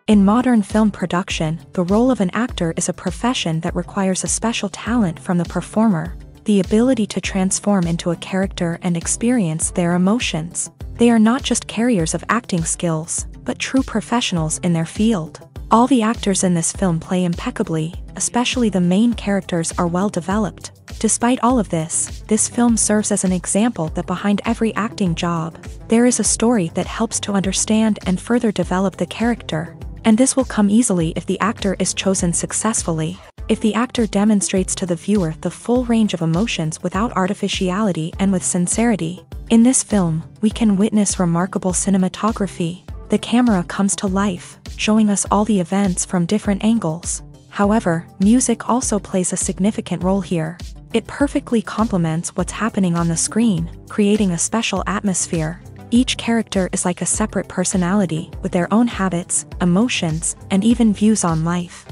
In modern film production, the role of an actor is a profession that requires a special talent from the performer, the ability to transform into a character and experience their emotions. They are not just carriers of acting skills, but true professionals in their field. All the actors in this film play impeccably, especially the main characters are well developed. Despite all of this film serves as an example that behind every acting job, there is a story that helps to understand and further develop the character. And this will come easily if the actor is chosen successfully. If the actor demonstrates to the viewer the full range of emotions without artificiality and with sincerity. In this film, we can witness remarkable cinematography. The camera comes to life, showing us all the events from different angles. However, music also plays a significant role here. It perfectly complements what's happening on the screen, creating a special atmosphere. Each character is like a separate personality, with their own habits, emotions, and even views on life.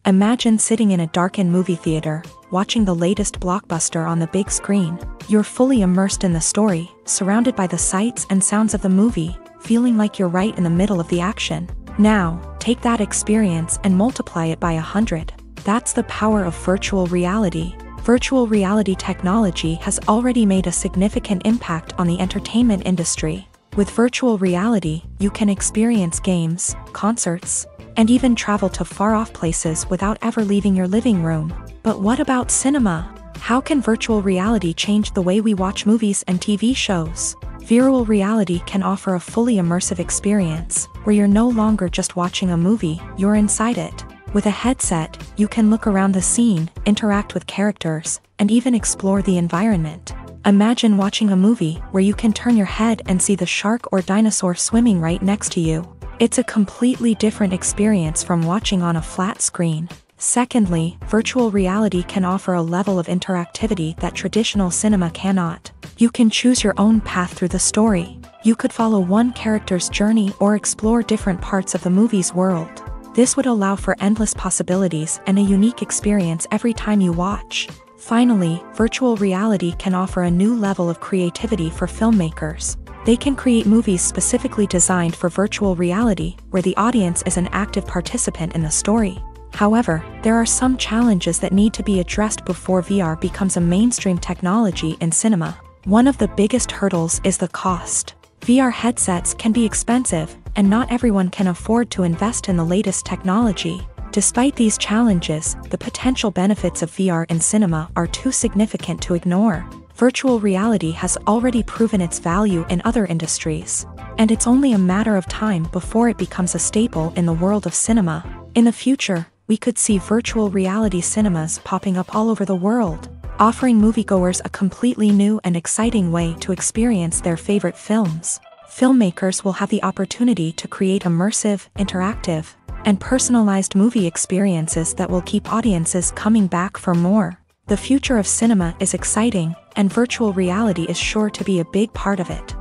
Imagine sitting in a darkened movie theater, watching the latest blockbuster on the big screen. You're fully immersed in the story, surrounded by the sights and sounds of the movie, feeling like you're right in the middle of the action. Now, take that experience and multiply it by 100. That's the power of virtual reality. Virtual reality technology has already made a significant impact on the entertainment industry. With virtual reality, you can experience games, concerts, and even travel to far-off places without ever leaving your living room. But what about cinema? How can virtual reality change the way we watch movies and TV shows? Virtual reality can offer a fully immersive experience, where you're no longer just watching a movie, you're inside it. With a headset, you can look around the scene, interact with characters, and even explore the environment. Imagine watching a movie where you can turn your head and see the shark or dinosaur swimming right next to you. It's a completely different experience from watching on a flat screen. Secondly, virtual reality can offer a level of interactivity that traditional cinema cannot. You can choose your own path through the story. You could follow one character's journey or explore different parts of the movie's world. This would allow for endless possibilities and a unique experience every time you watch. Finally, virtual reality can offer a new level of creativity for filmmakers. They can create movies specifically designed for virtual reality, where the audience is an active participant in the story. However, there are some challenges that need to be addressed before VR becomes a mainstream technology in cinema. One of the biggest hurdles is the cost. VR headsets can be expensive, and not everyone can afford to invest in the latest technology. Despite these challenges, the potential benefits of VR in cinema are too significant to ignore. Virtual reality has already proven its value in other industries, and it's only a matter of time before it becomes a staple in the world of cinema. In the future, we could see virtual reality cinemas popping up all over the world, offering moviegoers a completely new and exciting way to experience their favorite films. Filmmakers will have the opportunity to create immersive, interactive, and personalized movie experiences that will keep audiences coming back for more. The future of cinema is exciting, and virtual reality is sure to be a big part of it.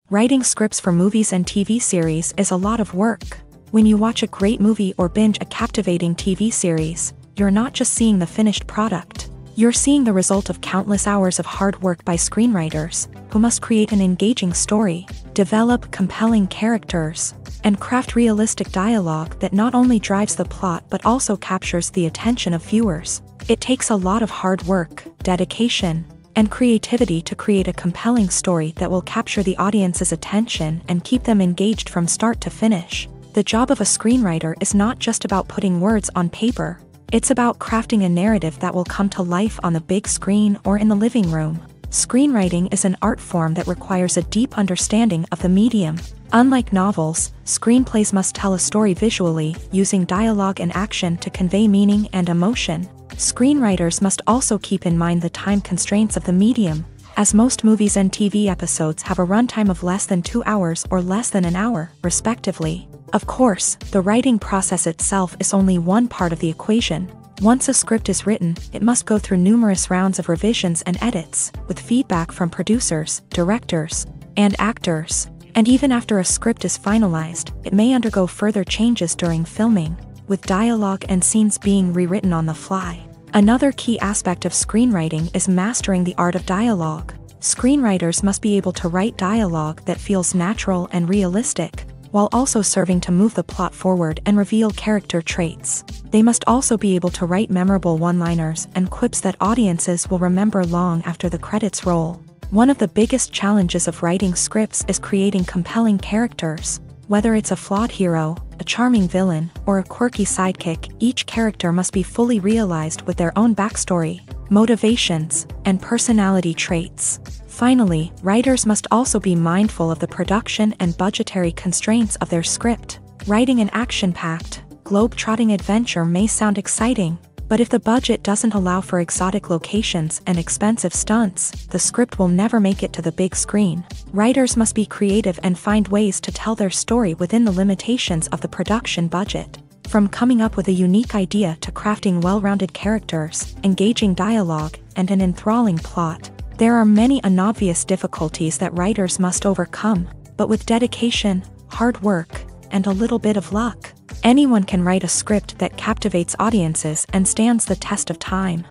Writing scripts for movies and TV series is a lot of work. When you watch a great movie or binge a captivating TV series, you're not just seeing the finished product. You're seeing the result of countless hours of hard work by screenwriters, who must create an engaging story, develop compelling characters, and craft realistic dialogue that not only drives the plot but also captures the attention of viewers. It takes a lot of hard work, dedication, and creativity to create a compelling story that will capture the audience's attention and keep them engaged from start to finish. The job of a screenwriter is not just about putting words on paper. It's about crafting a narrative that will come to life on the big screen or in the living room. Screenwriting is an art form that requires a deep understanding of the medium. Unlike novels, screenplays must tell a story visually, using dialogue and action to convey meaning and emotion. Screenwriters must also keep in mind the time constraints of the medium, as most movies and TV episodes have a runtime of less than 2 hours or less than an hour, respectively. Of course, the writing process itself is only one part of the equation. Once a script is written, it must go through numerous rounds of revisions and edits, with feedback from producers, directors, and actors. And even after a script is finalized, it may undergo further changes during filming, with dialogue and scenes being rewritten on the fly. Another key aspect of screenwriting is mastering the art of dialogue. Screenwriters must be able to write dialogue that feels natural and realistic, while also serving to move the plot forward and reveal character traits. They must also be able to write memorable one-liners and quips that audiences will remember long after the credits roll. One of the biggest challenges of writing scripts is creating compelling characters. Whether it's a flawed hero, a charming villain, or a quirky sidekick, each character must be fully realized with their own backstory, motivations, and personality traits. Finally, writers must also be mindful of the production and budgetary constraints of their script. Writing an action-packed, globe-trotting adventure may sound exciting, but if the budget doesn't allow for exotic locations and expensive stunts, the script will never make it to the big screen. Writers must be creative and find ways to tell their story within the limitations of the production budget. From coming up with a unique idea to crafting well-rounded characters, engaging dialogue, and an enthralling plot, there are many unobvious difficulties that writers must overcome, but with dedication, hard work, and a little bit of luck, anyone can write a script that captivates audiences and stands the test of time.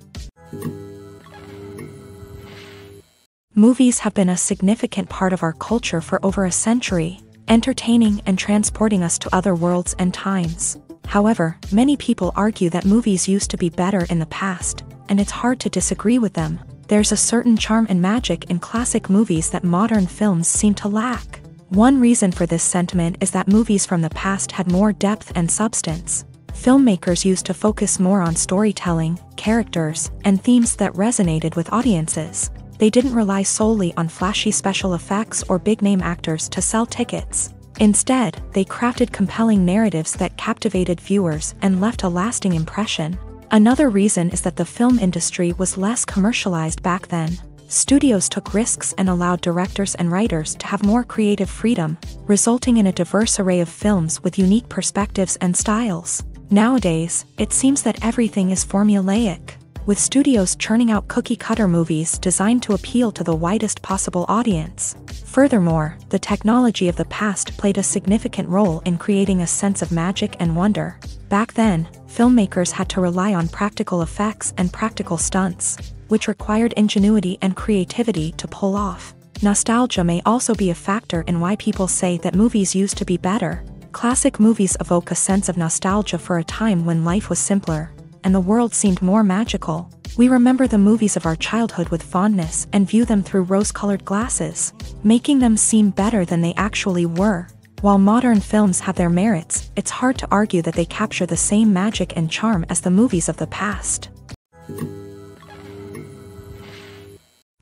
Movies have been a significant part of our culture for over a century, entertaining and transporting us to other worlds and times. However, many people argue that movies used to be better in the past, and it's hard to disagree with them. There's a certain charm and magic in classic movies that modern films seem to lack. One reason for this sentiment is that movies from the past had more depth and substance. Filmmakers used to focus more on storytelling, characters, and themes that resonated with audiences. They didn't rely solely on flashy special effects or big-name actors to sell tickets. Instead, they crafted compelling narratives that captivated viewers and left a lasting impression. Another reason is that the film industry was less commercialized back then. Studios took risks and allowed directors and writers to have more creative freedom, resulting in a diverse array of films with unique perspectives and styles. Nowadays, it seems that everything is formulaic, with studios churning out cookie-cutter movies designed to appeal to the widest possible audience. Furthermore, the technology of the past played a significant role in creating a sense of magic and wonder. Back then, filmmakers had to rely on practical effects and practical stunts, which required ingenuity and creativity to pull off. Nostalgia may also be a factor in why people say that movies used to be better. Classic movies evoke a sense of nostalgia for a time when life was simpler, and the world seemed more magical. We remember the movies of our childhood with fondness and view them through rose-colored glasses, making them seem better than they actually were. While modern films have their merits, it's hard to argue that they capture the same magic and charm as the movies of the past.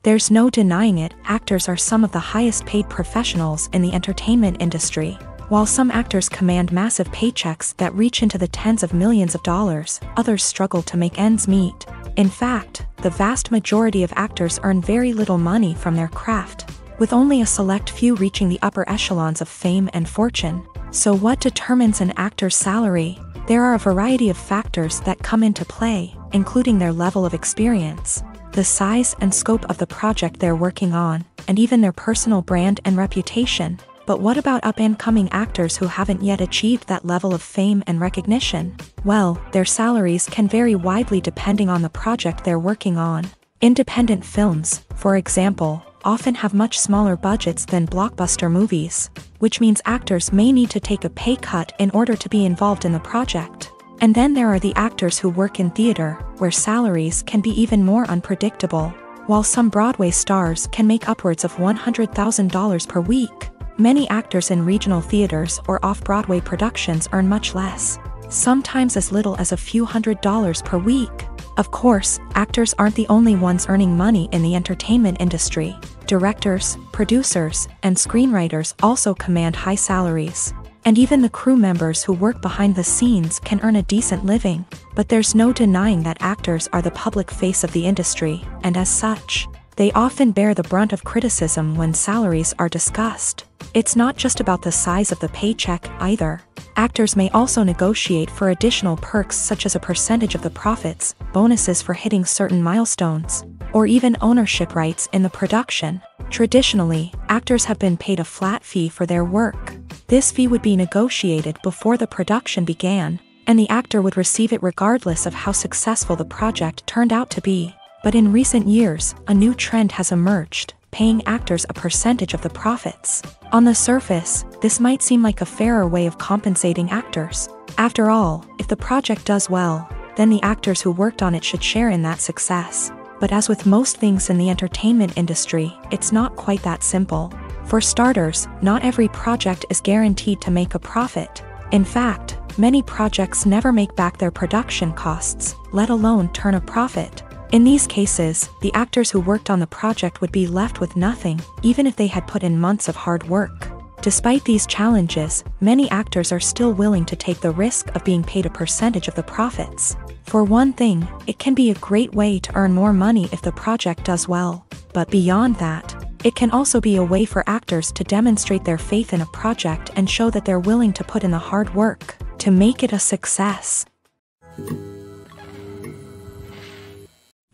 There's no denying it, actors are some of the highest-paid professionals in the entertainment industry. While some actors command massive paychecks that reach into the tens of millions of dollars, others struggle to make ends meet. In fact, the vast majority of actors earn very little money from their craft, with only a select few reaching the upper echelons of fame and fortune. So what determines an actor's salary? There are a variety of factors that come into play, including their level of experience, the size and scope of the project they're working on, and even their personal brand and reputation. But what about up-and-coming actors who haven't yet achieved that level of fame and recognition? Well, their salaries can vary widely depending on the project they're working on. Independent films, for example, often have much smaller budgets than blockbuster movies, which means actors may need to take a pay cut in order to be involved in the project. And then there are the actors who work in theater, where salaries can be even more unpredictable. While some Broadway stars can make upwards of $100,000 per week, many actors in regional theaters or off-Broadway productions earn much less, sometimes as little as a few $100s per week. Of course, actors aren't the only ones earning money in the entertainment industry. Directors, producers, and screenwriters also command high salaries. And even the crew members who work behind the scenes can earn a decent living. But there's no denying that actors are the public face of the industry, and as such, they often bear the brunt of criticism when salaries are discussed. It's not just about the size of the paycheck, either. Actors may also negotiate for additional perks such as a percentage of the profits, bonuses for hitting certain milestones, or even ownership rights in the production. Traditionally, actors have been paid a flat fee for their work. This fee would be negotiated before the production began, and the actor would receive it regardless of how successful the project turned out to be. But in recent years, a new trend has emerged. paying actors a percentage of the profits. On the surface, this might seem like a fairer way of compensating actors. After all, if the project does well, then the actors who worked on it should share in that success. But as with most things in the entertainment industry, it's not quite that simple. For starters, not every project is guaranteed to make a profit. In fact, many projects never make back their production costs, let alone turn a profit. In these cases, the actors who worked on the project would be left with nothing, even if they had put in months of hard work. Despite these challenges, many actors are still willing to take the risk of being paid a percentage of the profits. For one thing, it can be a great way to earn more money if the project does well. But beyond that, it can also be a way for actors to demonstrate their faith in a project and show that they're willing to put in the hard work to make it a success.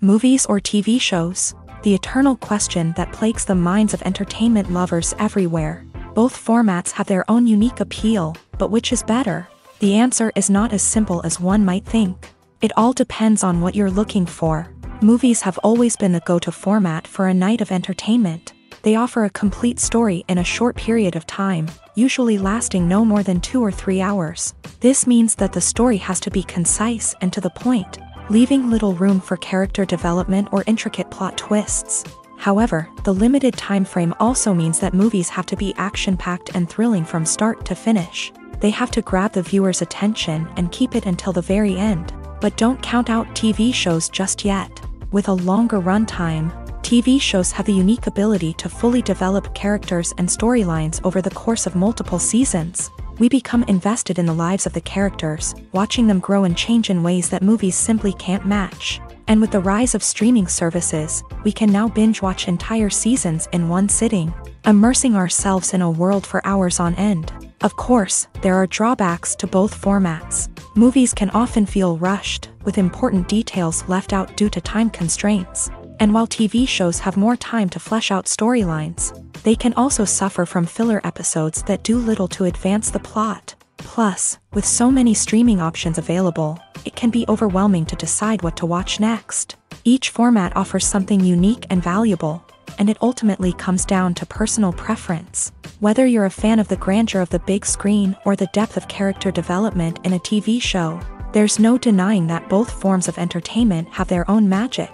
Movies or TV shows? The eternal question that plagues the minds of entertainment lovers everywhere. Both formats have their own unique appeal, but which is better? The answer is not as simple as one might think. It all depends on what you're looking for. Movies have always been the go-to format for a night of entertainment. They offer a complete story in a short period of time, usually lasting no more than 2 or 3 hours. This means that the story has to be concise and to the point, leaving little room for character development or intricate plot twists. However, the limited time frame also means that movies have to be action-packed and thrilling from start to finish. They have to grab the viewer's attention and keep it until the very end. But don't count out TV shows just yet. With a longer runtime, TV shows have the unique ability to fully develop characters and storylines over the course of multiple seasons. We become invested in the lives of the characters, watching them grow and change in ways that movies simply can't match. And with the rise of streaming services, we can now binge-watch entire seasons in one sitting, immersing ourselves in a world for hours on end. Of course, there are drawbacks to both formats. Movies can often feel rushed, with important details left out due to time constraints. And while TV shows have more time to flesh out storylines, they can also suffer from filler episodes that do little to advance the plot. Plus, with so many streaming options available, it can be overwhelming to decide what to watch next. Each format offers something unique and valuable, and it ultimately comes down to personal preference. Whether you're a fan of the grandeur of the big screen or the depth of character development in a TV show, there's no denying that both forms of entertainment have their own magic.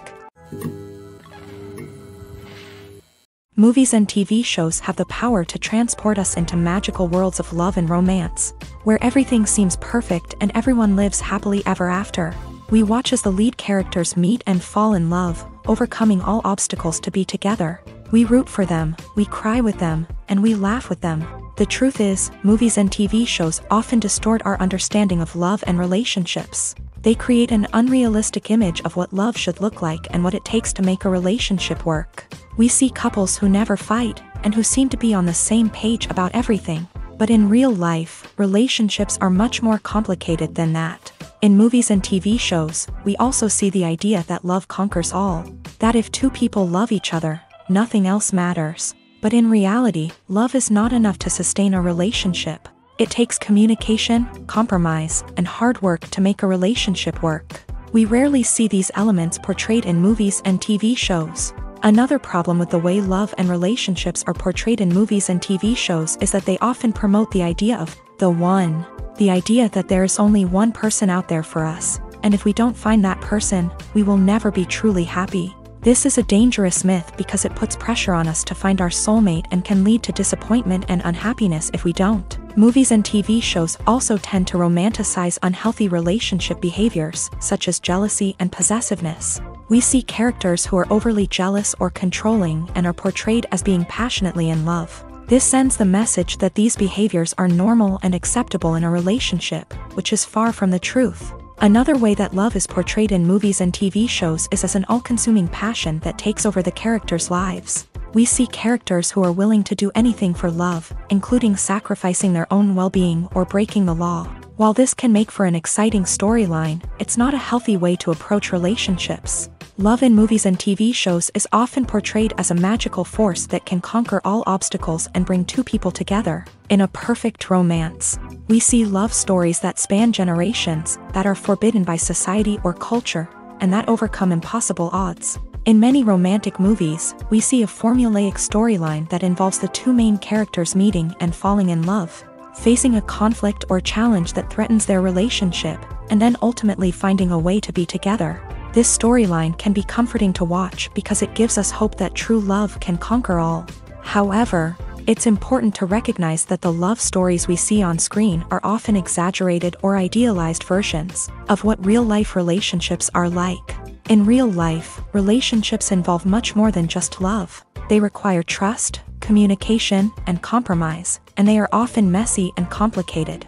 Movies and TV shows have the power to transport us into magical worlds of love and romance, where everything seems perfect and everyone lives happily ever after. We watch as the lead characters meet and fall in love, overcoming all obstacles to be together. We root for them, we cry with them, and we laugh with them. The truth is, movies and TV shows often distort our understanding of love and relationships. They create an unrealistic image of what love should look like and what it takes to make a relationship work. We see couples who never fight, and who seem to be on the same page about everything. But in real life, relationships are much more complicated than that. In movies and TV shows, we also see the idea that love conquers all. That if two people love each other, nothing else matters. But in reality, love is not enough to sustain a relationship. It takes communication, compromise, and hard work to make a relationship work. We rarely see these elements portrayed in movies and TV shows. Another problem with the way love and relationships are portrayed in movies and TV shows is that they often promote the idea of the one. The idea that there is only one person out there for us, and if we don't find that person, we will never be truly happy. This is a dangerous myth because it puts pressure on us to find our soulmate and can lead to disappointment and unhappiness if we don't. Movies and TV shows also tend to romanticize unhealthy relationship behaviors, such as jealousy and possessiveness. We see characters who are overly jealous or controlling and are portrayed as being passionately in love. This sends the message that these behaviors are normal and acceptable in a relationship, which is far from the truth. Another way that love is portrayed in movies and TV shows is as an all-consuming passion that takes over the characters' lives. We see characters who are willing to do anything for love, including sacrificing their own well-being or breaking the law. While this can make for an exciting storyline, it's not a healthy way to approach relationships. Love in movies and TV shows is often portrayed as a magical force that can conquer all obstacles and bring two people together in a perfect romance. We see love stories that span generations, that are forbidden by society or culture, and that overcome impossible odds. In many romantic movies, we see a formulaic storyline that involves the two main characters meeting and falling in love, facing a conflict or challenge that threatens their relationship, and then ultimately finding a way to be together. This storyline can be comforting to watch because it gives us hope that true love can conquer all. However, it's important to recognize that the love stories we see on screen are often exaggerated or idealized versions of what real-life relationships are like. In real life, relationships involve much more than just love. They require trust, communication, and compromise, and they are often messy and complicated.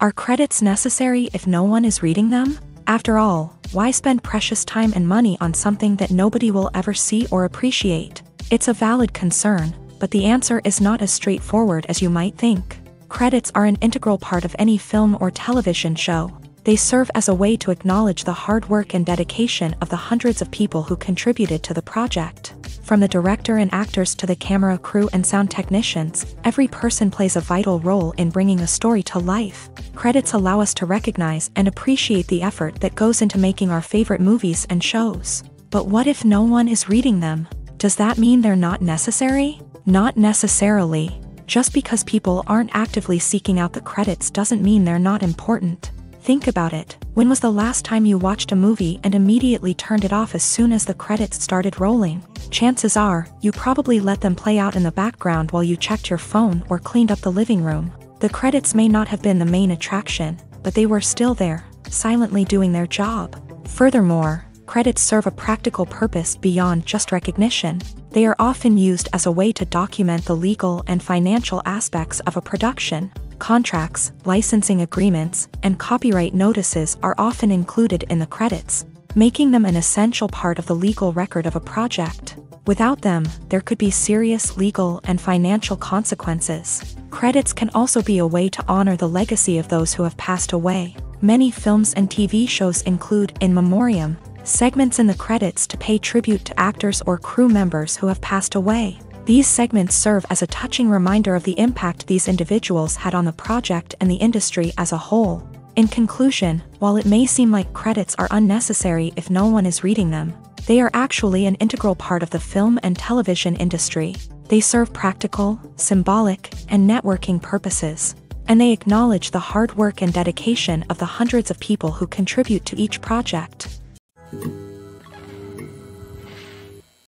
Are credits necessary if no one is reading them? After all, why spend precious time and money on something that nobody will ever see or appreciate? It's a valid concern, but the answer is not as straightforward as you might think. Credits are an integral part of any film or television show. They serve as a way to acknowledge the hard work and dedication of the hundreds of people who contributed to the project. From the director and actors to the camera crew and sound technicians, every person plays a vital role in bringing a story to life. Credits allow us to recognize and appreciate the effort that goes into making our favorite movies and shows. But what if no one is reading them? Does that mean they're not necessary? Not necessarily. Just because people aren't actively seeking out the credits doesn't mean they're not important. Think about it. When was the last time you watched a movie and immediately turned it off as soon as the credits started rolling? Chances are, you probably let them play out in the background while you checked your phone or cleaned up the living room. The credits may not have been the main attraction, but they were still there, silently doing their job. Furthermore, credits serve a practical purpose beyond just recognition. They are often used as a way to document the legal and financial aspects of a production. Contracts, licensing agreements, and copyright notices are often included in the credits, making them an essential part of the legal record of a project. Without them, there could be serious legal and financial consequences. Credits can also be a way to honor the legacy of those who have passed away. Many films and TV shows include in memoriam segments in the credits to pay tribute to actors or crew members who have passed away. These segments serve as a touching reminder of the impact these individuals had on the project and the industry as a whole. In conclusion, while it may seem like credits are unnecessary if no one is reading them, they are actually an integral part of the film and television industry. They serve practical, symbolic, and networking purposes, and they acknowledge the hard work and dedication of the hundreds of people who contribute to each project.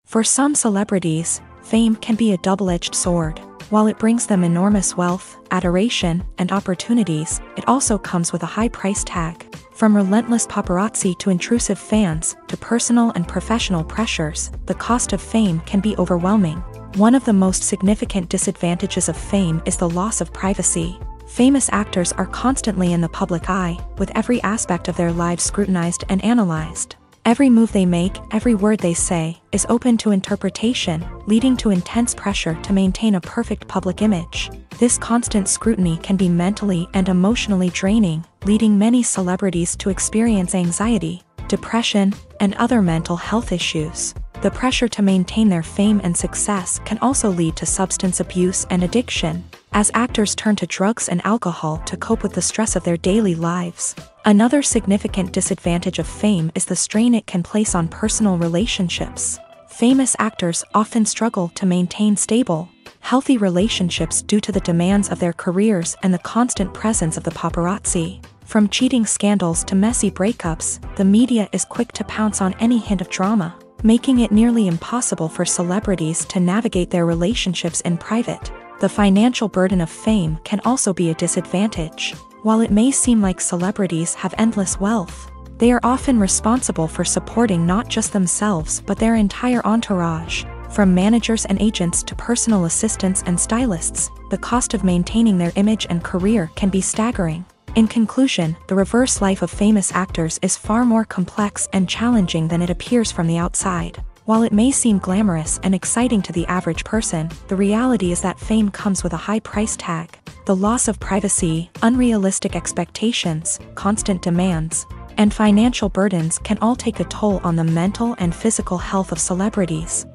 For some celebrities, fame can be a double-edged sword. While it brings them enormous wealth, adoration, and opportunities, it also comes with a high price tag. From relentless paparazzi to intrusive fans, to personal and professional pressures, the cost of fame can be overwhelming. One of the most significant disadvantages of fame is the loss of privacy. Famous actors are constantly in the public eye, with every aspect of their lives scrutinized and analyzed. Every move they make, every word they say, is open to interpretation, leading to intense pressure to maintain a perfect public image. This constant scrutiny can be mentally and emotionally draining, leading many celebrities to experience anxiety, depression, and other mental health issues. The pressure to maintain their fame and success can also lead to substance abuse and addiction, as actors turn to drugs and alcohol to cope with the stress of their daily lives. Another significant disadvantage of fame is the strain it can place on personal relationships. Famous actors often struggle to maintain stable, healthy relationships due to the demands of their careers and the constant presence of the paparazzi. From cheating scandals to messy breakups, the media is quick to pounce on any hint of drama, making it nearly impossible for celebrities to navigate their relationships in private. The financial burden of fame can also be a disadvantage. While it may seem like celebrities have endless wealth, they are often responsible for supporting not just themselves but their entire entourage. From managers and agents to personal assistants and stylists, the cost of maintaining their image and career can be staggering. In conclusion, the reverse life of famous actors is far more complex and challenging than it appears from the outside. While it may seem glamorous and exciting to the average person, the reality is that fame comes with a high price tag. The loss of privacy, unrealistic expectations, constant demands, and financial burdens can all take a toll on the mental and physical health of celebrities.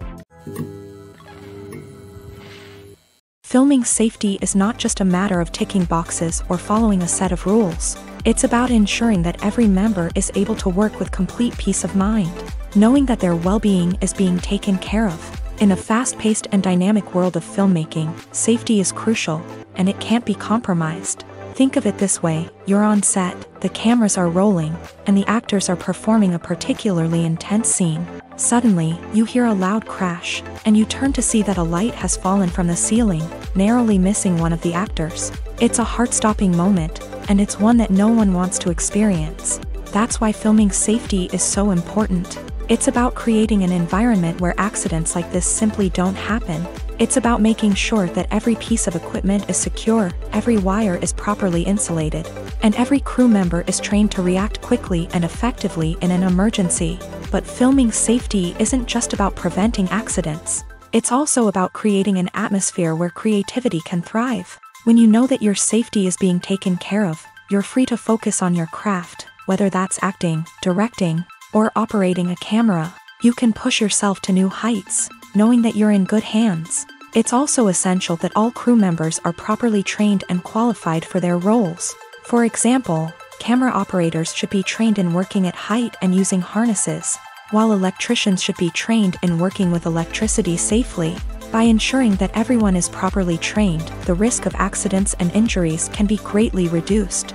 Filming safety is not just a matter of ticking boxes or following a set of rules. It's about ensuring that every member is able to work with complete peace of mind, knowing that their well-being is being taken care of. In a fast-paced and dynamic world of filmmaking, safety is crucial, and it can't be compromised. Think of it this way: you're on set, the cameras are rolling, and the actors are performing a particularly intense scene. Suddenly, you hear a loud crash, and you turn to see that a light has fallen from the ceiling, narrowly missing one of the actors. It's a heart-stopping moment, and it's one that no one wants to experience. That's why filming safety is so important. It's about creating an environment where accidents like this simply don't happen. It's about making sure that every piece of equipment is secure, every wire is properly insulated, and every crew member is trained to react quickly and effectively in an emergency. But filming safety isn't just about preventing accidents. It's also about creating an atmosphere where creativity can thrive. When you know that your safety is being taken care of, you're free to focus on your craft, whether that's acting, directing, or operating a camera. You can push yourself to new heights, knowing that you're in good hands. It's also essential that all crew members are properly trained and qualified for their roles. For example, camera operators should be trained in working at height and using harnesses, while electricians should be trained in working with electricity safely. By ensuring that everyone is properly trained, the risk of accidents and injuries can be greatly reduced.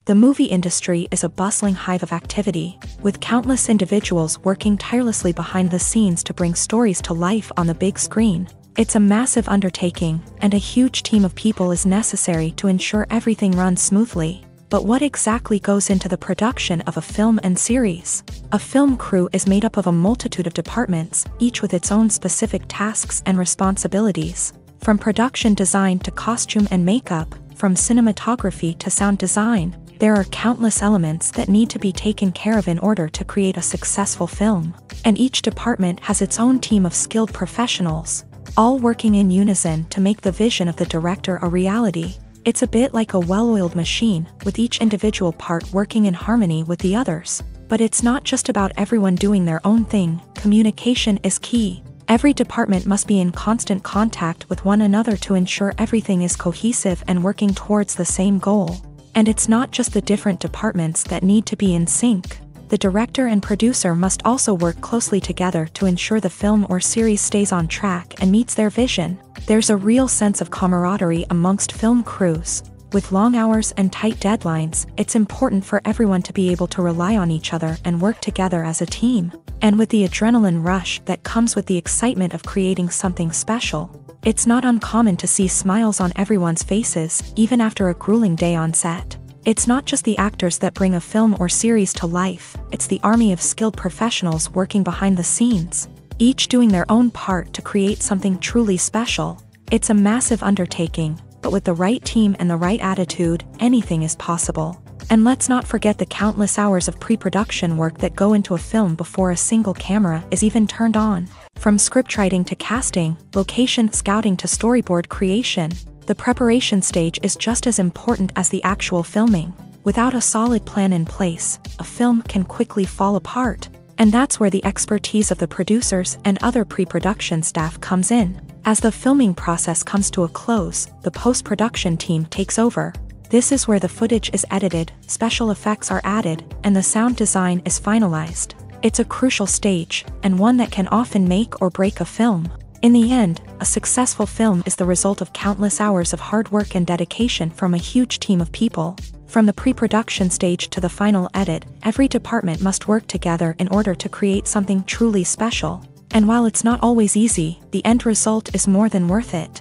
The movie industry is a bustling hive of activity, with countless individuals working tirelessly behind the scenes to bring stories to life on the big screen. It's a massive undertaking, and a huge team of people is necessary to ensure everything runs smoothly. But what exactly goes into the production of a film and series? A film crew is made up of a multitude of departments, each with its own specific tasks and responsibilities. From production design to costume and makeup, from cinematography to sound design, there are countless elements that need to be taken care of in order to create a successful film. And each department has its own team of skilled professionals, all working in unison to make the vision of the director a reality. It's a bit like a well-oiled machine, with each individual part working in harmony with the others. But it's not just about everyone doing their own thing. Communication is key. Every department must be in constant contact with one another to ensure everything is cohesive and working towards the same goal. And it's not just the different departments that need to be in sync. The director and producer must also work closely together to ensure the film or series stays on track and meets their vision. There's a real sense of camaraderie amongst film crews. With long hours and tight deadlines, it's important for everyone to be able to rely on each other and work together as a team. And with the adrenaline rush that comes with the excitement of creating something special, it's not uncommon to see smiles on everyone's faces, even after a grueling day on set. It's not just the actors that bring a film or series to life, it's the army of skilled professionals working behind the scenes, each doing their own part to create something truly special. It's a massive undertaking, but with the right team and the right attitude, anything is possible. And let's not forget the countless hours of pre-production work that go into a film before a single camera is even turned on. From scriptwriting to casting, location scouting to storyboard creation, the preparation stage is just as important as the actual filming. Without a solid plan in place, a film can quickly fall apart. And that's where the expertise of the producers and other pre-production staff comes in. As the filming process comes to a close, the post-production team takes over. This is where the footage is edited, special effects are added, and the sound design is finalized. It's a crucial stage, and one that can often make or break a film. In the end, a successful film is the result of countless hours of hard work and dedication from a huge team of people. From the pre-production stage to the final edit, every department must work together in order to create something truly special. And while it's not always easy, the end result is more than worth it.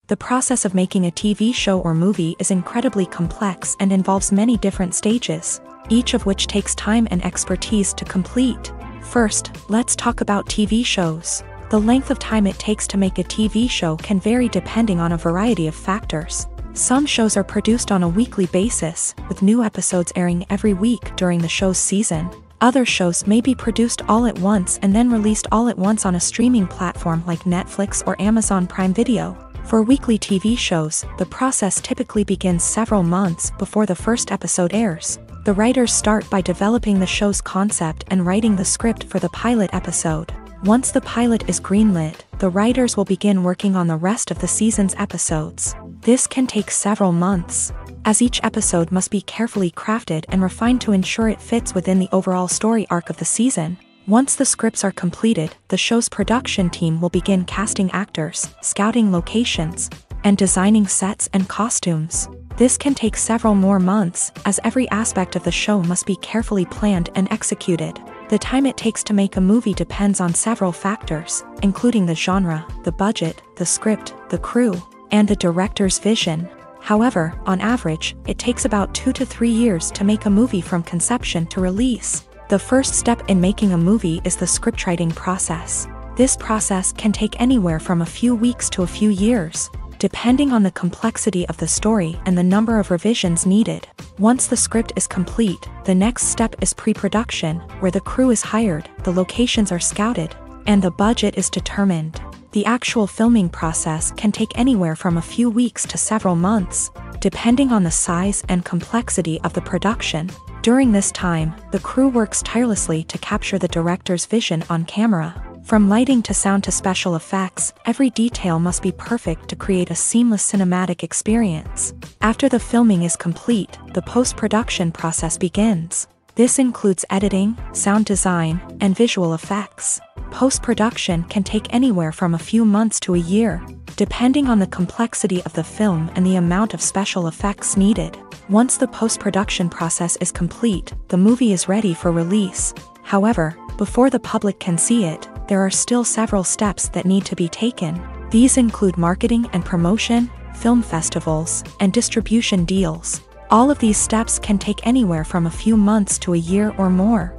The process of making a TV show or movie is incredibly complex and involves many different stages, each of which takes time and expertise to complete. First, let's talk about TV shows. The length of time it takes to make a TV show can vary depending on a variety of factors. Some shows are produced on a weekly basis, with new episodes airing every week during the show's season. Other shows may be produced all at once and then released all at once on a streaming platform like Netflix or Amazon Prime Video. For weekly TV shows, the process typically begins several months before the first episode airs. The writers start by developing the show's concept and writing the script for the pilot episode. Once the pilot is greenlit, the writers will begin working on the rest of the season's episodes. This can take several months, as each episode must be carefully crafted and refined to ensure it fits within the overall story arc of the season. Once the scripts are completed, the show's production team will begin casting actors, scouting locations, and designing sets and costumes. This can take several more months, as every aspect of the show must be carefully planned and executed. The time it takes to make a movie depends on several factors, including the genre, the budget, the script, the crew, and the director's vision. However, on average, it takes about 2 to 3 years to make a movie from conception to release. The first step in making a movie is the scriptwriting process. This process can take anywhere from a few weeks to a few years, depending on the complexity of the story and the number of revisions needed. Once the script is complete, the next step is pre-production, where the crew is hired, the locations are scouted, and the budget is determined. The actual filming process can take anywhere from a few weeks to several months, depending on the size and complexity of the production. During this time, the crew works tirelessly to capture the director's vision on camera. From lighting to sound to special effects, every detail must be perfect to create a seamless cinematic experience. After the filming is complete, the post-production process begins. This includes editing, sound design, and visual effects. Post-production can take anywhere from a few months to a year, depending on the complexity of the film and the amount of special effects needed. Once the post-production process is complete, the movie is ready for release. However, before the public can see it, there are still several steps that need to be taken. These include marketing and promotion, film festivals, and distribution deals. All of these steps can take anywhere from a few months to a year or more.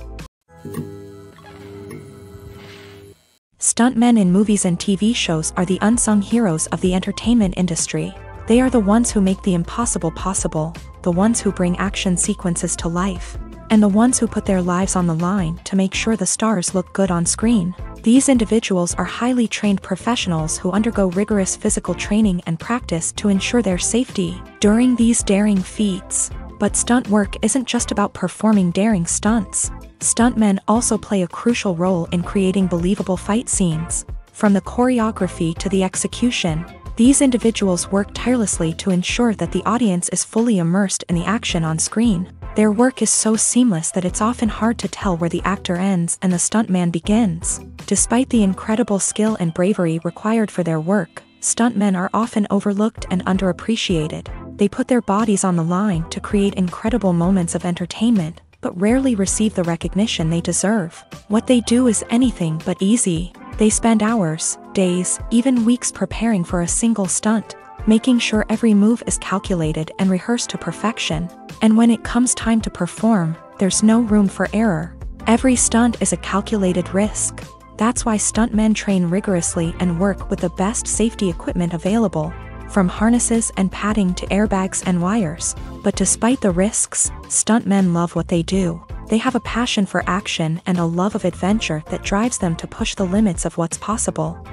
Stuntmen in movies and TV shows are the unsung heroes of the entertainment industry. They are the ones who make the impossible possible, the ones who bring action sequences to life, and the ones who put their lives on the line to make sure the stars look good on screen. These individuals are highly trained professionals who undergo rigorous physical training and practice to ensure their safety during these daring feats. But stunt work isn't just about performing daring stunts. Stuntmen also play a crucial role in creating believable fight scenes. From the choreography to the execution, these individuals work tirelessly to ensure that the audience is fully immersed in the action on screen. Their work is so seamless that it's often hard to tell where the actor ends and the stuntman begins. Despite the incredible skill and bravery required for their work, stuntmen are often overlooked and underappreciated. They put their bodies on the line to create incredible moments of entertainment, but rarely receive the recognition they deserve. What they do is anything but easy. They spend hours, days, even weeks preparing for a single stunt, making sure every move is calculated and rehearsed to perfection. And when it comes time to perform, there's no room for error. Every stunt is a calculated risk. That's why stuntmen train rigorously and work with the best safety equipment available, from harnesses and padding to airbags and wires. But despite the risks, stuntmen love what they do. They have a passion for action and a love of adventure that drives them to push the limits of what's possible.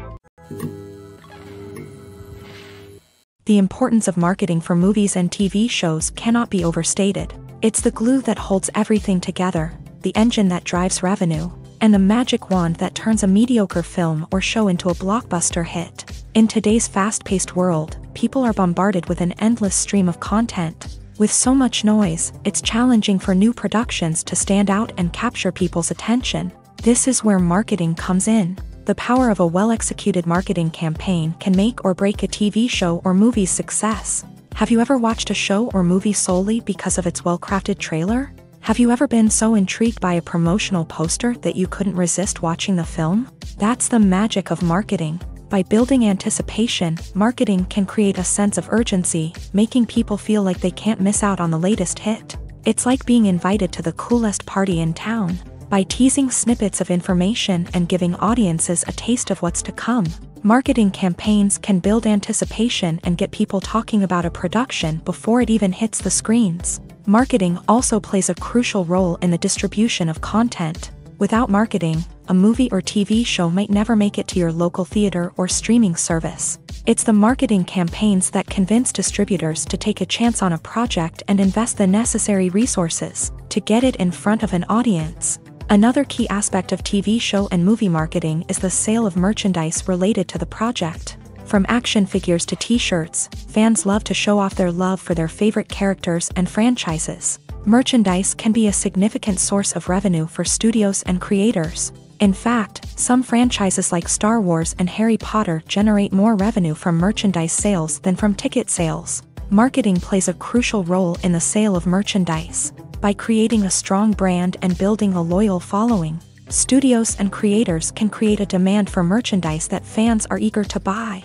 The importance of marketing for movies and TV shows cannot be overstated. It's the glue that holds everything together, the engine that drives revenue, and the magic wand that turns a mediocre film or show into a blockbuster hit. In today's fast-paced world, people are bombarded with an endless stream of content. With so much noise, it's challenging for new productions to stand out and capture people's attention. This is where marketing comes in. The power of a well-executed marketing campaign can make or break a TV show or movie's success. Have you ever watched a show or movie solely because of its well-crafted trailer? Have you ever been so intrigued by a promotional poster that you couldn't resist watching the film? That's the magic of marketing. By building anticipation, marketing can create a sense of urgency, making people feel like they can't miss out on the latest hit. It's like being invited to the coolest party in town. By teasing snippets of information and giving audiences a taste of what's to come, marketing campaigns can build anticipation and get people talking about a production before it even hits the screens. Marketing also plays a crucial role in the distribution of content. Without marketing, a movie or TV show might never make it to your local theater or streaming service. It's the marketing campaigns that convince distributors to take a chance on a project and invest the necessary resources to get it in front of an audience. Another key aspect of TV show and movie marketing is the sale of merchandise related to the project. From action figures to t-shirts, fans love to show off their love for their favorite characters and franchises. Merchandise can be a significant source of revenue for studios and creators. In fact, some franchises like Star Wars and Harry Potter generate more revenue from merchandise sales than from ticket sales. Marketing plays a crucial role in the sale of merchandise. By creating a strong brand and building a loyal following, studios and creators can create a demand for merchandise that fans are eager to buy.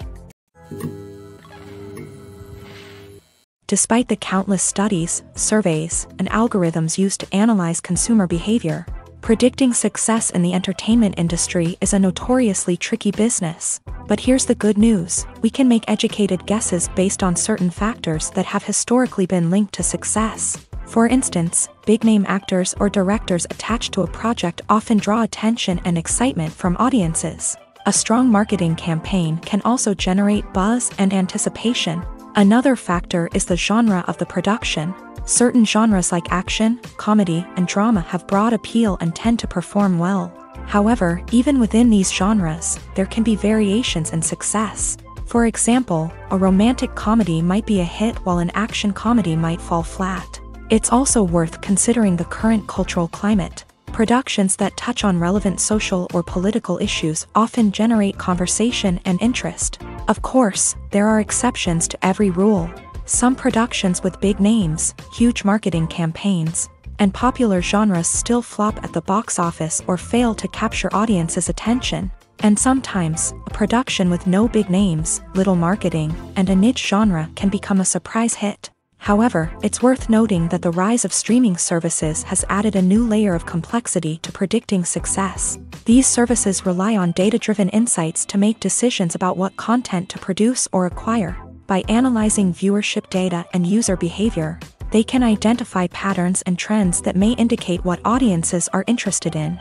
Despite the countless studies, surveys, and algorithms used to analyze consumer behavior, predicting success in the entertainment industry is a notoriously tricky business. But here's the good news: we can make educated guesses based on certain factors that have historically been linked to success. For instance, big-name actors or directors attached to a project often draw attention and excitement from audiences. A strong marketing campaign can also generate buzz and anticipation. Another factor is the genre of the production. Certain genres like action, comedy, and drama have broad appeal and tend to perform well. However, even within these genres, there can be variations in success. For example, a romantic comedy might be a hit while an action comedy might fall flat. It's also worth considering the current cultural climate. Productions that touch on relevant social or political issues often generate conversation and interest. Of course, there are exceptions to every rule. Some productions with big names, huge marketing campaigns, and popular genres still flop at the box office or fail to capture audiences' attention. And sometimes, a production with no big names, little marketing, and a niche genre can become a surprise hit. However, it's worth noting that the rise of streaming services has added a new layer of complexity to predicting success. These services rely on data-driven insights to make decisions about what content to produce or acquire. By analyzing viewership data and user behavior, they can identify patterns and trends that may indicate what audiences are interested in.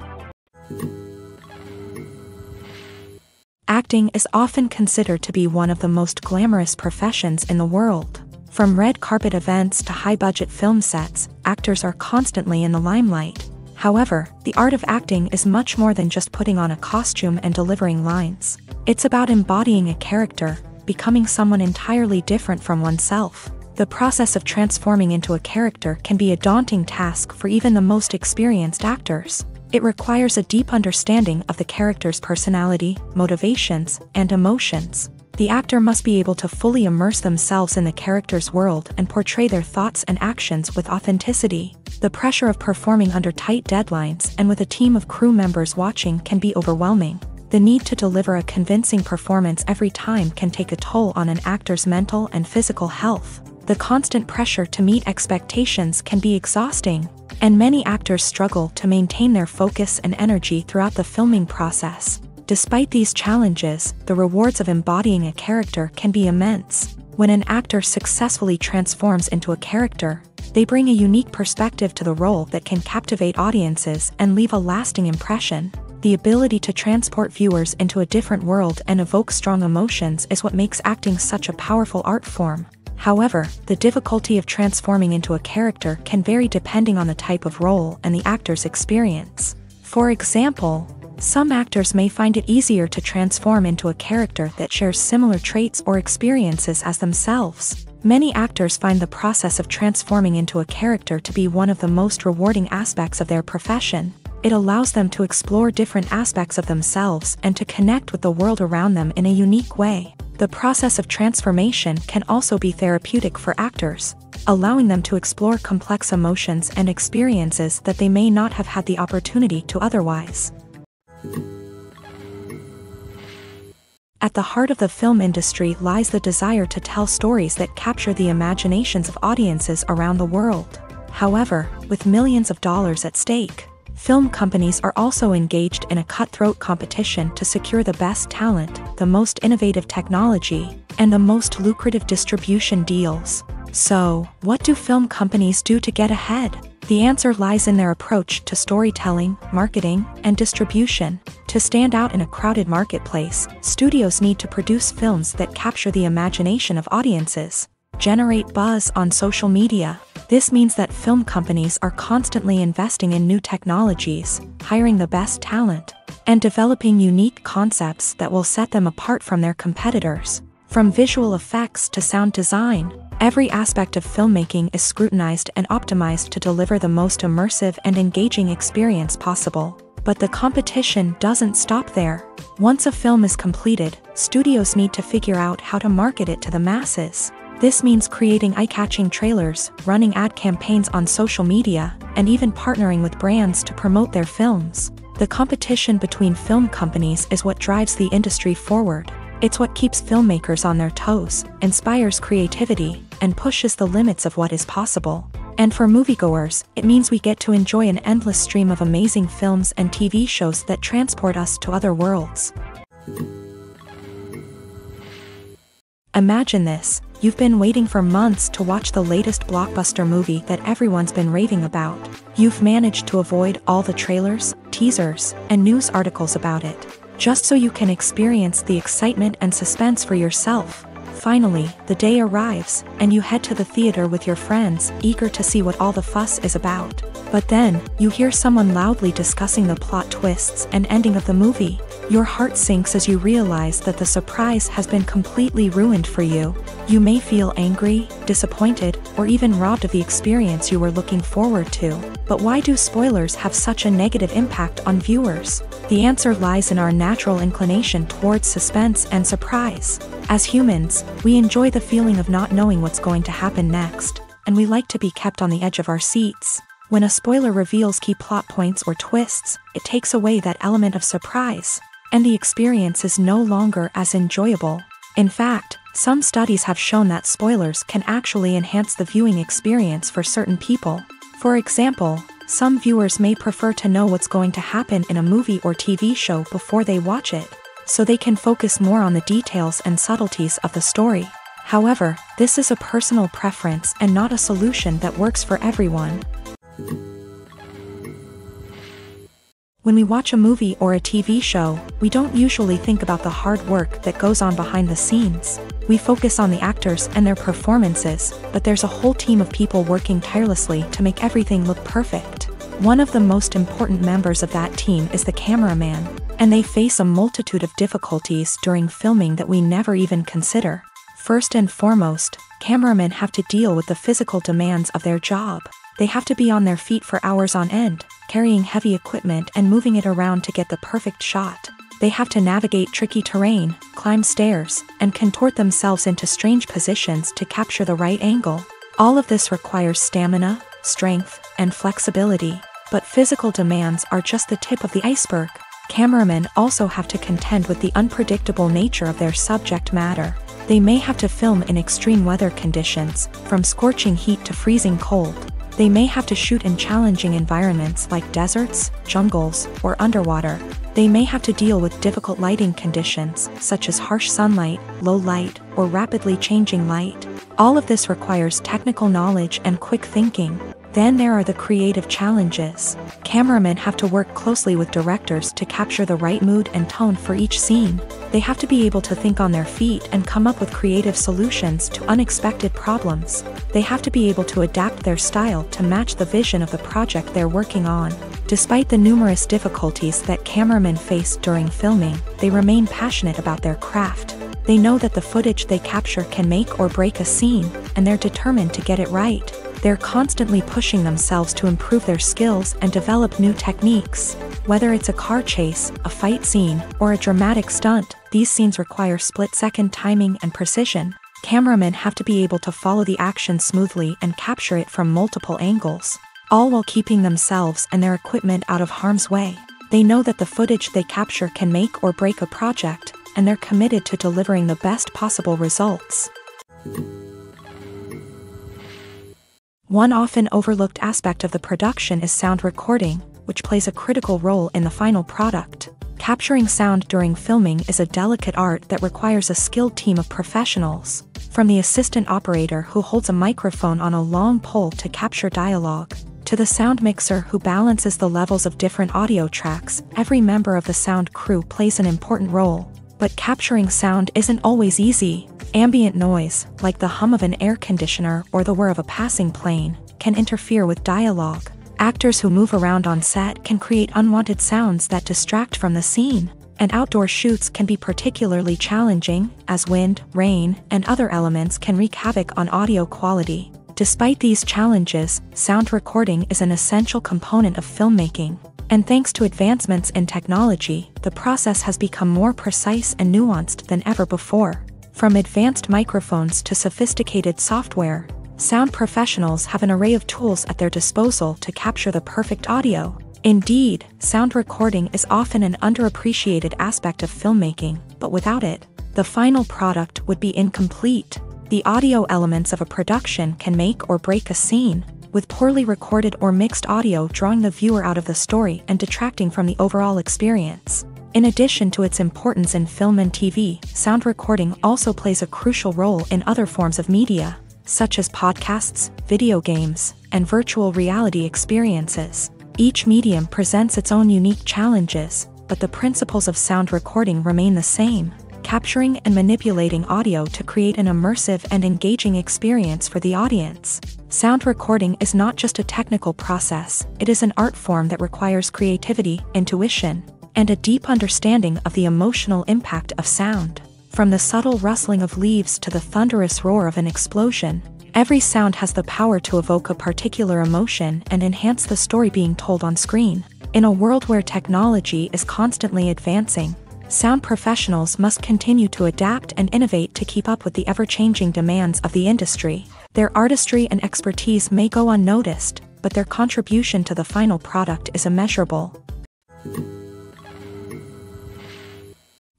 Acting is often considered to be one of the most glamorous professions in the world. From red carpet events to high-budget film sets, actors are constantly in the limelight. However, the art of acting is much more than just putting on a costume and delivering lines. It's about embodying a character, becoming someone entirely different from oneself. The process of transforming into a character can be a daunting task for even the most experienced actors. It requires a deep understanding of the character's personality, motivations, and emotions. The actor must be able to fully immerse themselves in the character's world and portray their thoughts and actions with authenticity. The pressure of performing under tight deadlines and with a team of crew members watching can be overwhelming. The need to deliver a convincing performance every time can take a toll on an actor's mental and physical health. The constant pressure to meet expectations can be exhausting, and many actors struggle to maintain their focus and energy throughout the filming process. Despite these challenges, the rewards of embodying a character can be immense. When an actor successfully transforms into a character, they bring a unique perspective to the role that can captivate audiences and leave a lasting impression. The ability to transport viewers into a different world and evoke strong emotions is what makes acting such a powerful art form. However, the difficulty of transforming into a character can vary depending on the type of role and the actor's experience. For example, some actors may find it easier to transform into a character that shares similar traits or experiences as themselves. Many actors find the process of transforming into a character to be one of the most rewarding aspects of their profession. It allows them to explore different aspects of themselves and to connect with the world around them in a unique way. The process of transformation can also be therapeutic for actors, allowing them to explore complex emotions and experiences that they may not have had the opportunity to otherwise. At the heart of the film industry lies the desire to tell stories that capture the imaginations of audiences around the world. However, with millions of dollars at stake, film companies are also engaged in a cutthroat competition to secure the best talent, the most innovative technology, and the most lucrative distribution deals. So, what do film companies do to get ahead? The answer lies in their approach to storytelling, marketing, and distribution. To stand out in a crowded marketplace, studios need to produce films that capture the imagination of audiences, generate buzz on social media, This means that film companies are constantly investing in new technologies, hiring the best talent, and developing unique concepts that will set them apart from their competitors. From visual effects to sound design, every aspect of filmmaking is scrutinized and optimized to deliver the most immersive and engaging experience possible. But the competition doesn't stop there. Once a film is completed, studios need to figure out how to market it to the masses. This means creating eye-catching trailers, running ad campaigns on social media, and even partnering with brands to promote their films. The competition between film companies is what drives the industry forward. It's what keeps filmmakers on their toes, inspires creativity, and pushes the limits of what is possible. And for moviegoers, it means we get to enjoy an endless stream of amazing films and TV shows that transport us to other worlds. Imagine this: you've been waiting for months to watch the latest blockbuster movie that everyone's been raving about. You've managed to avoid all the trailers, teasers, and news articles about it, just so you can experience the excitement and suspense for yourself. Finally, the day arrives, and you head to the theater with your friends, eager to see what all the fuss is about. But then, you hear someone loudly discussing the plot twists and ending of the movie. Your heart sinks as you realize that the surprise has been completely ruined for you. You may feel angry, disappointed, or even robbed of the experience you were looking forward to. But why do spoilers have such a negative impact on viewers? The answer lies in our natural inclination towards suspense and surprise. As humans, we enjoy the feeling of not knowing what's going to happen next, and we like to be kept on the edge of our seats. When a spoiler reveals key plot points or twists, it takes away that element of surprise, and the experience is no longer as enjoyable. In fact, some studies have shown that spoilers can actually enhance the viewing experience for certain people. For example, some viewers may prefer to know what's going to happen in a movie or TV show before they watch it, so they can focus more on the details and subtleties of the story. However, this is a personal preference and not a solution that works for everyone. When we watch a movie or a TV show, we don't usually think about the hard work that goes on behind the scenes. We focus on the actors and their performances, but there's a whole team of people working tirelessly to make everything look perfect. One of the most important members of that team is the cameraman, and they face a multitude of difficulties during filming that we never even consider. First and foremost, cameramen have to deal with the physical demands of their job. They have to be on their feet for hours on end, carrying heavy equipment and moving it around to get the perfect shot. They have to navigate tricky terrain, climb stairs, and contort themselves into strange positions to capture the right angle. All of this requires stamina, strength, and flexibility. But physical demands are just the tip of the iceberg. Cameramen also have to contend with the unpredictable nature of their subject matter. They may have to film in extreme weather conditions, from scorching heat to freezing cold. They may have to shoot in challenging environments like deserts, jungles, or underwater. They may have to deal with difficult lighting conditions, such as harsh sunlight, low light, or rapidly changing light. All of this requires technical knowledge and quick thinking. Then there are the creative challenges. Cameramen have to work closely with directors to capture the right mood and tone for each scene. They have to be able to think on their feet and come up with creative solutions to unexpected problems. They have to be able to adapt their style to match the vision of the project they're working on. Despite the numerous difficulties that cameramen face during filming, they remain passionate about their craft. They know that the footage they capture can make or break a scene, and they're determined to get it right. They're constantly pushing themselves to improve their skills and develop new techniques. Whether it's a car chase, a fight scene, or a dramatic stunt, these scenes require split-second timing and precision. Cameramen have to be able to follow the action smoothly and capture it from multiple angles, all while keeping themselves and their equipment out of harm's way. They know that the footage they capture can make or break a project, and they're committed to delivering the best possible results. One often overlooked aspect of the production is sound recording, which plays a critical role in the final product. Capturing sound during filming is a delicate art that requires a skilled team of professionals. From the assistant operator who holds a microphone on a long pole to capture dialogue, to the sound mixer who balances the levels of different audio tracks, every member of the sound crew plays an important role. But capturing sound isn't always easy. Ambient noise, like the hum of an air conditioner or the whir of a passing plane, can interfere with dialogue. Actors who move around on set can create unwanted sounds that distract from the scene. And outdoor shoots can be particularly challenging, as wind, rain, and other elements can wreak havoc on audio quality. Despite these challenges, sound recording is an essential component of filmmaking. And thanks to advancements in technology, the process has become more precise and nuanced than ever before. From advanced microphones to sophisticated software, sound professionals have an array of tools at their disposal to capture the perfect audio. Indeed, sound recording is often an underappreciated aspect of filmmaking, but without it, the final product would be incomplete. The audio elements of a production can make or break a scene, with poorly recorded or mixed audio drawing the viewer out of the story and detracting from the overall experience. In addition to its importance in film and TV, sound recording also plays a crucial role in other forms of media, such as podcasts, video games, and virtual reality experiences. Each medium presents its own unique challenges, but the principles of sound recording remain the same, capturing and manipulating audio to create an immersive and engaging experience for the audience. Sound recording is not just a technical process, it is an art form that requires creativity, intuition, and a deep understanding of the emotional impact of sound. From the subtle rustling of leaves to the thunderous roar of an explosion, every sound has the power to evoke a particular emotion and enhance the story being told on screen. In a world where technology is constantly advancing, sound professionals must continue to adapt and innovate to keep up with the ever-changing demands of the industry. Their artistry and expertise may go unnoticed, but their contribution to the final product is immeasurable.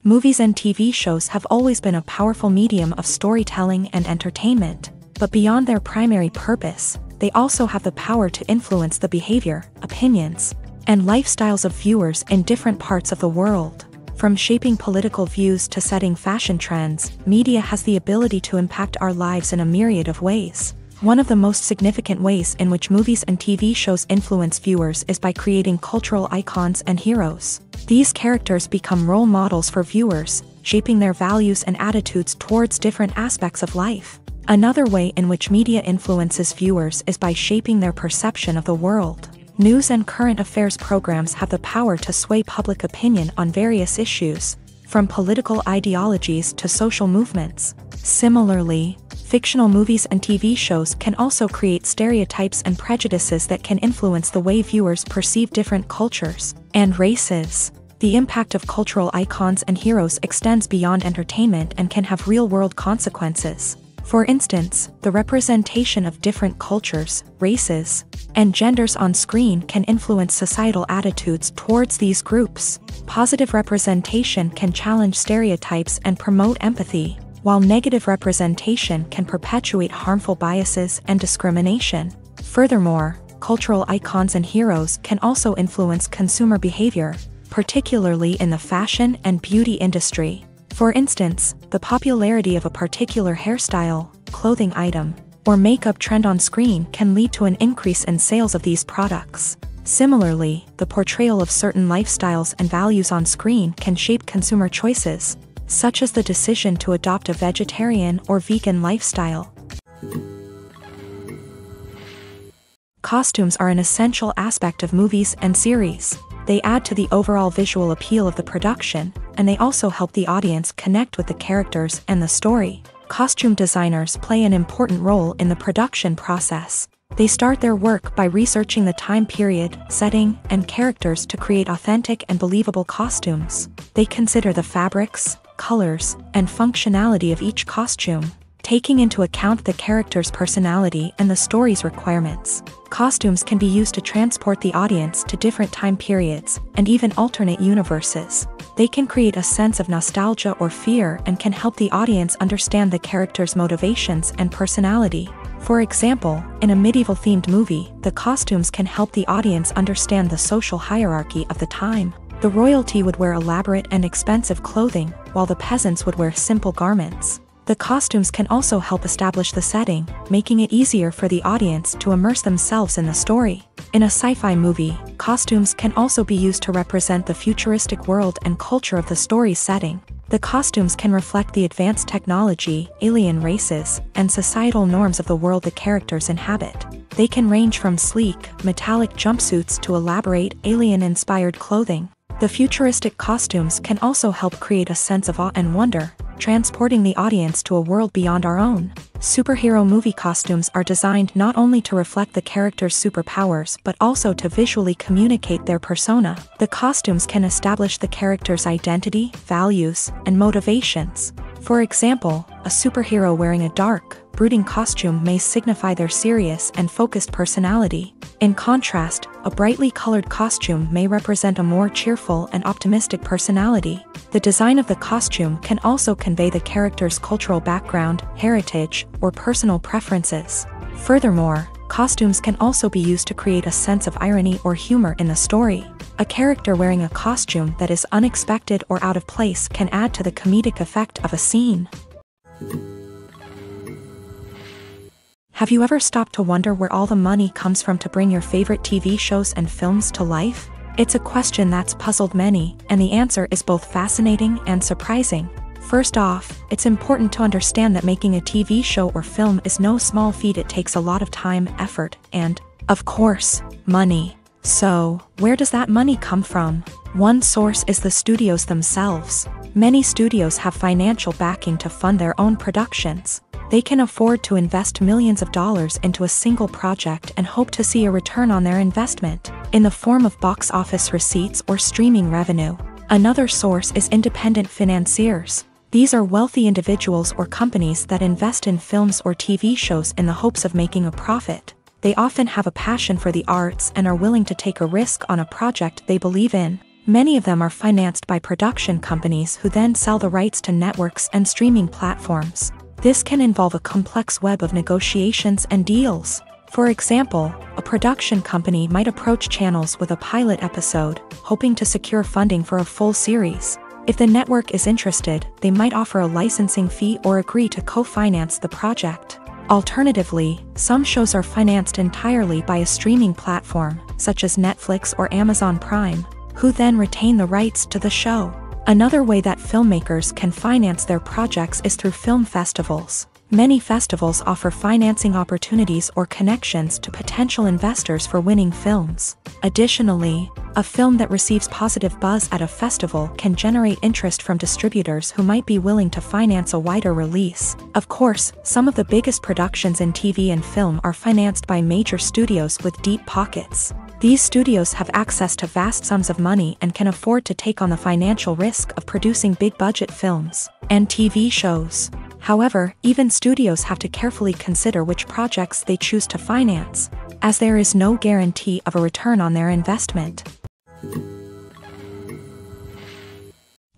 Movies and TV shows have always been a powerful medium of storytelling and entertainment. But beyond their primary purpose, they also have the power to influence the behavior, opinions, and lifestyles of viewers in different parts of the world. From shaping political views to setting fashion trends, media has the ability to impact our lives in a myriad of ways. One of the most significant ways in which movies and TV shows influence viewers is by creating cultural icons and heroes. These characters become role models for viewers, shaping their values and attitudes towards different aspects of life. Another way in which media influences viewers is by shaping their perception of the world. News and current affairs programs have the power to sway public opinion on various issues, from political ideologies to social movements. Similarly, fictional movies and TV shows can also create stereotypes and prejudices that can influence the way viewers perceive different cultures and races. The impact of cultural icons and heroes extends beyond entertainment and can have real-world consequences. For instance, the representation of different cultures, races, and genders on screen can influence societal attitudes towards these groups. Positive representation can challenge stereotypes and promote empathy, while negative representation can perpetuate harmful biases and discrimination. Furthermore, cultural icons and heroes can also influence consumer behavior, particularly in the fashion and beauty industry. For instance, the popularity of a particular hairstyle, clothing item, or makeup trend on screen can lead to an increase in sales of these products. Similarly, the portrayal of certain lifestyles and values on screen can shape consumer choices, such as the decision to adopt a vegetarian or vegan lifestyle. Costumes are an essential aspect of movies and series. They add to the overall visual appeal of the production, and they also help the audience connect with the characters and the story. Costume designers play an important role in the production process. They start their work by researching the time period, setting, and characters to create authentic and believable costumes. They consider the fabrics, colors, and functionality of each costume, taking into account the character's personality and the story's requirements. Costumes can be used to transport the audience to different time periods and even alternate universes. They can create a sense of nostalgia or fear and can help the audience understand the character's motivations and personality. For example, in a medieval-themed movie, the costumes can help the audience understand the social hierarchy of the time. The royalty would wear elaborate and expensive clothing, while the peasants would wear simple garments. The costumes can also help establish the setting, making it easier for the audience to immerse themselves in the story. In a sci-fi movie, costumes can also be used to represent the futuristic world and culture of the story's setting. The costumes can reflect the advanced technology, alien races, and societal norms of the world the characters inhabit. They can range from sleek, metallic jumpsuits to elaborate, alien-inspired clothing. The futuristic costumes can also help create a sense of awe and wonder, transporting the audience to a world beyond our own. Superhero movie costumes are designed not only to reflect the character's superpowers but also to visually communicate their persona. The costumes can establish the character's identity, values, and motivations. For example, a superhero wearing a dark, brooding costume may signify their serious and focused personality. In contrast, a brightly colored costume may represent a more cheerful and optimistic personality. The design of the costume can also convey the character's cultural background, heritage, or personal preferences. Furthermore, costumes can also be used to create a sense of irony or humor in the story. A character wearing a costume that is unexpected or out of place can add to the comedic effect of a scene. Have you ever stopped to wonder where all the money comes from to bring your favorite TV shows and films to life? It's a question that's puzzled many, and the answer is both fascinating and surprising. First off, it's important to understand that making a TV show or film is no small feat. It takes a lot of time, effort, and, of course, money. So, where does that money come from? One source is the studios themselves. Many studios have financial backing to fund their own productions. They can afford to invest millions of dollars into a single project and hope to see a return on their investment, in the form of box office receipts or streaming revenue. Another source is independent financiers. These are wealthy individuals or companies that invest in films or TV shows in the hopes of making a profit. They often have a passion for the arts and are willing to take a risk on a project they believe in. Many of them are financed by production companies who then sell the rights to networks and streaming platforms. This can involve a complex web of negotiations and deals. For example, a production company might approach channels with a pilot episode, hoping to secure funding for a full series. If the network is interested, they might offer a licensing fee or agree to co-finance the project. Alternatively, some shows are financed entirely by a streaming platform, such as Netflix or Amazon Prime, who then retain the rights to the show. Another way that filmmakers can finance their projects is through film festivals. Many festivals offer financing opportunities or connections to potential investors for winning films. Additionally, a film that receives positive buzz at a festival can generate interest from distributors who might be willing to finance a wider release. Of course, some of the biggest productions in TV and film are financed by major studios with deep pockets. These studios have access to vast sums of money and can afford to take on the financial risk of producing big-budget films and TV shows. However, even studios have to carefully consider which projects they choose to finance, as there is no guarantee of a return on their investment.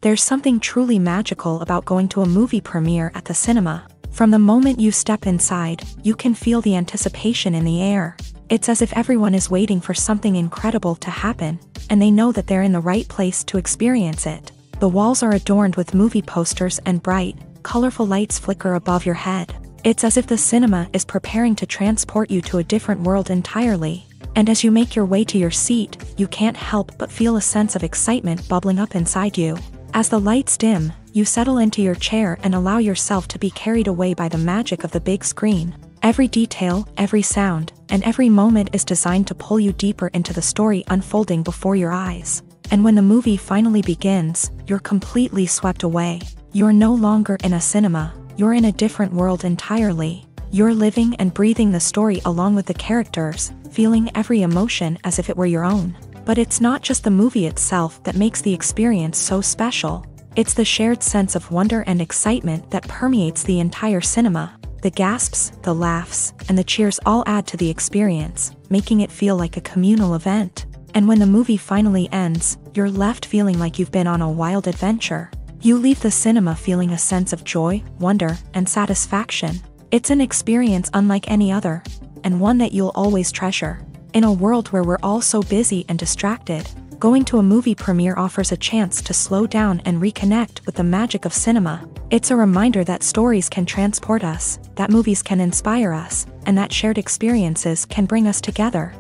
There's something truly magical about going to a movie premiere at the cinema. From the moment you step inside, you can feel the anticipation in the air. It's as if everyone is waiting for something incredible to happen, and they know that they're in the right place to experience it. The walls are adorned with movie posters and bright, colorful lights flicker above your head. It's as if the cinema is preparing to transport you to a different world entirely. And as you make your way to your seat, you can't help but feel a sense of excitement bubbling up inside you. As the lights dim, you settle into your chair and allow yourself to be carried away by the magic of the big screen. Every detail, every sound, and every moment is designed to pull you deeper into the story unfolding before your eyes. And when the movie finally begins, you're completely swept away. You're no longer in a cinema, you're in a different world entirely. You're living and breathing the story along with the characters, feeling every emotion as if it were your own. But it's not just the movie itself that makes the experience so special. It's the shared sense of wonder and excitement that permeates the entire cinema. The gasps, the laughs, and the cheers all add to the experience, making it feel like a communal event. And when the movie finally ends, you're left feeling like you've been on a wild adventure. You leave the cinema feeling a sense of joy, wonder, and satisfaction. It's an experience unlike any other, and one that you'll always treasure. In a world where we're all so busy and distracted, going to a movie premiere offers a chance to slow down and reconnect with the magic of cinema. It's a reminder that stories can transport us, that movies can inspire us, and that shared experiences can bring us together.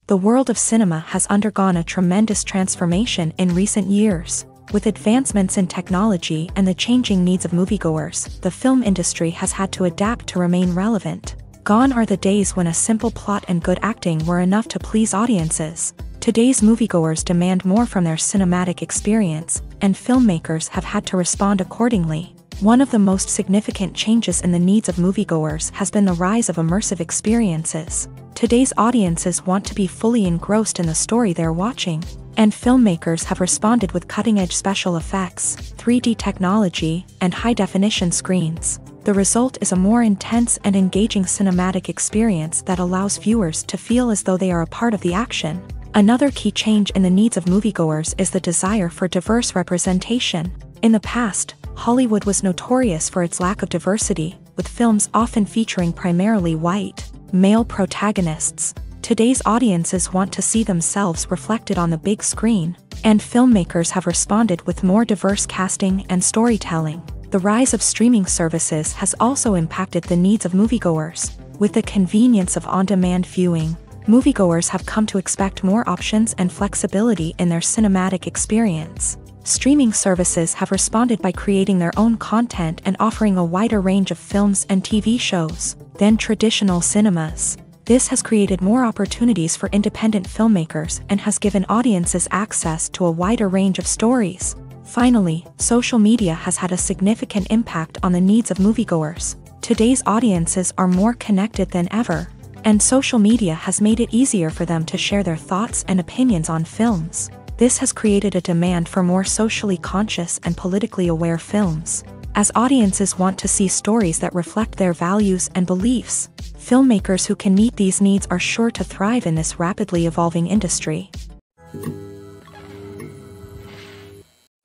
The world of cinema has undergone a tremendous transformation in recent years. With advancements in technology and the changing needs of moviegoers, the film industry has had to adapt to remain relevant. Gone are the days when a simple plot and good acting were enough to please audiences. Today's moviegoers demand more from their cinematic experience, and filmmakers have had to respond accordingly. One of the most significant changes in the needs of moviegoers has been the rise of immersive experiences. Today's audiences want to be fully engrossed in the story they're watching, and filmmakers have responded with cutting-edge special effects, 3D technology, and high-definition screens. The result is a more intense and engaging cinematic experience that allows viewers to feel as though they are a part of the action. Another key change in the needs of moviegoers is the desire for diverse representation. In the past, Hollywood was notorious for its lack of diversity, with films often featuring primarily white, male protagonists. Today's audiences want to see themselves reflected on the big screen, and filmmakers have responded with more diverse casting and storytelling. The rise of streaming services has also impacted the needs of moviegoers. With the convenience of on-demand viewing, moviegoers have come to expect more options and flexibility in their cinematic experience. Streaming services have responded by creating their own content and offering a wider range of films and TV shows than traditional cinemas. This has created more opportunities for independent filmmakers and has given audiences access to a wider range of stories. Finally, social media has had a significant impact on the needs of moviegoers. Today's audiences are more connected than ever, and social media has made it easier for them to share their thoughts and opinions on films. This has created a demand for more socially conscious and politically aware films. As audiences want to see stories that reflect their values and beliefs, filmmakers who can meet these needs are sure to thrive in this rapidly evolving industry.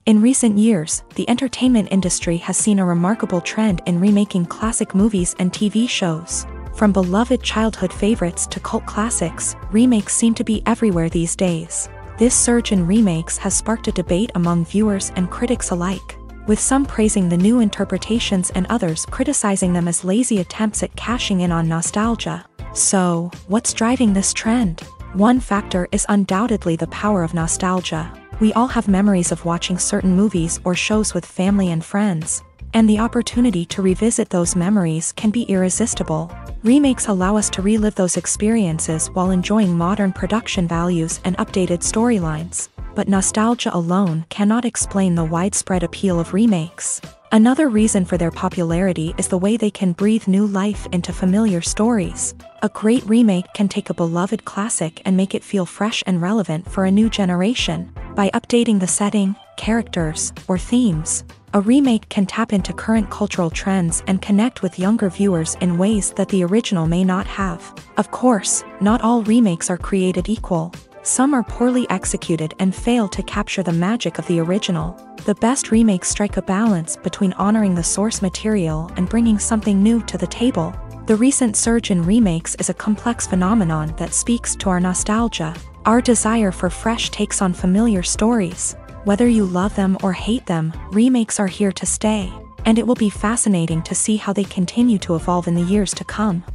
In recent years, the entertainment industry has seen a remarkable trend in remaking classic movies and TV shows. From beloved childhood favorites to cult classics, remakes seem to be everywhere these days. This surge in remakes has sparked a debate among viewers and critics alike, with some praising the new interpretations and others criticizing them as lazy attempts at cashing in on nostalgia. So, what's driving this trend? One factor is undoubtedly the power of nostalgia. We all have memories of watching certain movies or shows with family and friends, and the opportunity to revisit those memories can be irresistible. Remakes allow us to relive those experiences while enjoying modern production values and updated storylines. But nostalgia alone cannot explain the widespread appeal of remakes. Another reason for their popularity is the way they can breathe new life into familiar stories. A great remake can take a beloved classic and make it feel fresh and relevant for a new generation. By updating the setting, characters, or themes, a remake can tap into current cultural trends and connect with younger viewers in ways that the original may not have. Of course, not all remakes are created equal. Some are poorly executed and fail to capture the magic of the original. The best remakes strike a balance between honoring the source material and bringing something new to the table. The recent surge in remakes is a complex phenomenon that speaks to our nostalgia, our desire for fresh takes on familiar stories. Whether you love them or hate them, remakes are here to stay, and it will be fascinating to see how they continue to evolve in the years to come.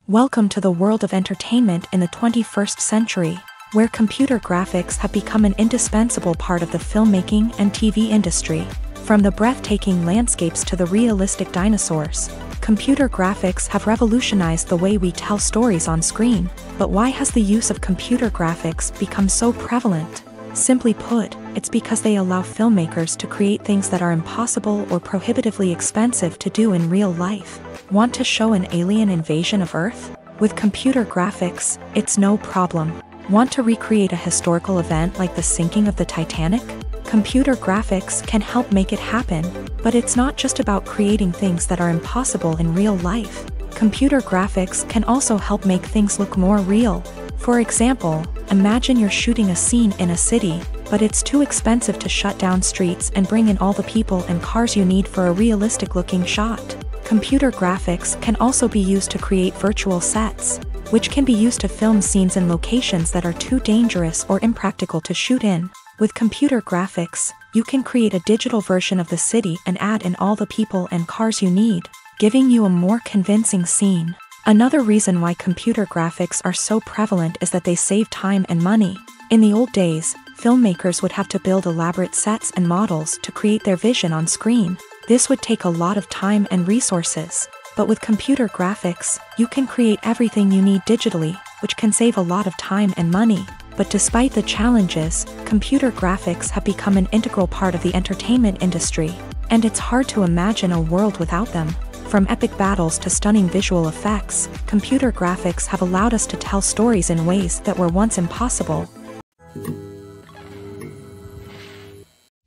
Welcome to the world of entertainment in the 21st century, where computer graphics have become an indispensable part of the filmmaking and TV industry. From the breathtaking landscapes to the realistic dinosaurs, computer graphics have revolutionized the way we tell stories on screen. But why has the use of computer graphics become so prevalent? Simply put, it's because they allow filmmakers to create things that are impossible or prohibitively expensive to do in real life. Want to show an alien invasion of Earth? With computer graphics, it's no problem. Want to recreate a historical event like the sinking of the Titanic? Computer graphics can help make it happen, but it's not just about creating things that are impossible in real life. Computer graphics can also help make things look more real. For example, imagine you're shooting a scene in a city, but it's too expensive to shut down streets and bring in all the people and cars you need for a realistic-looking shot. Computer graphics can also be used to create virtual sets, which can be used to film scenes in locations that are too dangerous or impractical to shoot in. With computer graphics, you can create a digital version of the city and add in all the people and cars you need, giving you a more convincing scene. Another reason why computer graphics are so prevalent is that they save time and money. In the old days, filmmakers would have to build elaborate sets and models to create their vision on screen. This would take a lot of time and resources. But with computer graphics, you can create everything you need digitally, which can save a lot of time and money. But despite the challenges, computer graphics have become an integral part of the entertainment industry, and it's hard to imagine a world without them. From epic battles to stunning visual effects, computer graphics have allowed us to tell stories in ways that were once impossible.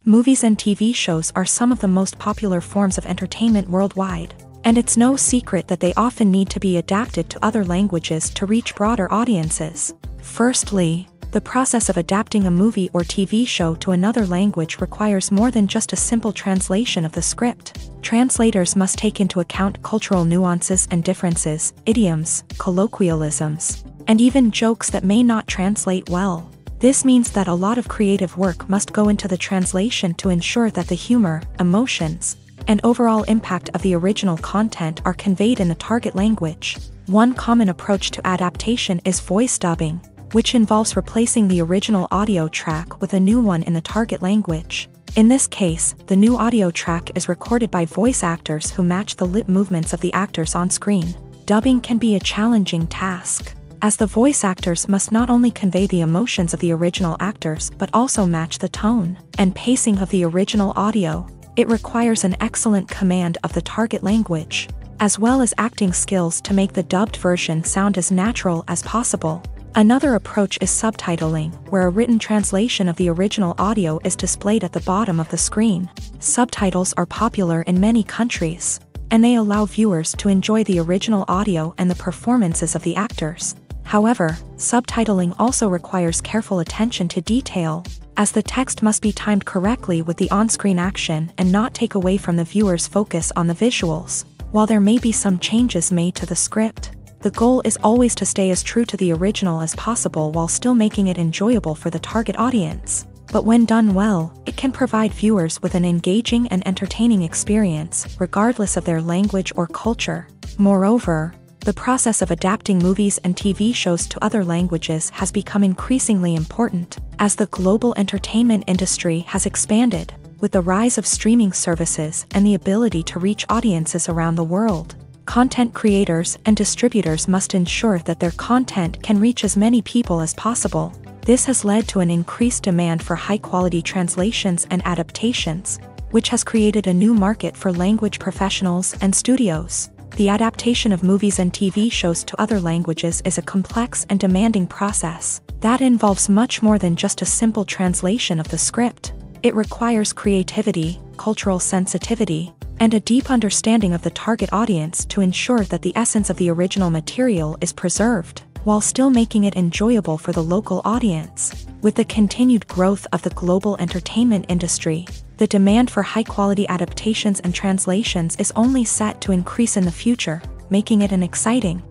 Movies and TV shows are some of the most popular forms of entertainment worldwide, and it's no secret that they often need to be adapted to other languages to reach broader audiences. Firstly, the process of adapting a movie or TV show to another language requires more than just a simple translation of the script. Translators must take into account cultural nuances and differences, idioms, colloquialisms, and even jokes that may not translate well. This means that a lot of creative work must go into the translation to ensure that the humor, emotions, and overall impact of the original content are conveyed in the target language. One common approach to adaptation is voice dubbing, which involves replacing the original audio track with a new one in the target language. In this case, the new audio track is recorded by voice actors who match the lip movements of the actors on screen. Dubbing can be a challenging task, as the voice actors must not only convey the emotions of the original actors but also match the tone and pacing of the original audio. It requires an excellent command of the target language, as well as acting skills to make the dubbed version sound as natural as possible. Another approach is subtitling, where a written translation of the original audio is displayed at the bottom of the screen. Subtitles are popular in many countries, and they allow viewers to enjoy the original audio and the performances of the actors. However, subtitling also requires careful attention to detail, as the text must be timed correctly with the on-screen action and not take away from the viewer's focus on the visuals. While there may be some changes made to the script, the goal is always to stay as true to the original as possible while still making it enjoyable for the target audience. But when done well, it can provide viewers with an engaging and entertaining experience, regardless of their language or culture. Moreover, the process of adapting movies and TV shows to other languages has become increasingly important, as the global entertainment industry has expanded, with the rise of streaming services and the ability to reach audiences around the world. Content creators and distributors must ensure that their content can reach as many people as possible. This has led to an increased demand for high-quality translations and adaptations, which has created a new market for language professionals and studios. The adaptation of movies and TV shows to other languages is a complex and demanding process that involves much more than just a simple translation of the script. It requires creativity, cultural sensitivity, and a deep understanding of the target audience to ensure that the essence of the original material is preserved, while still making it enjoyable for the local audience. With the continued growth of the global entertainment industry, the demand for high-quality adaptations and translations is only set to increase in the future, making it an exciting.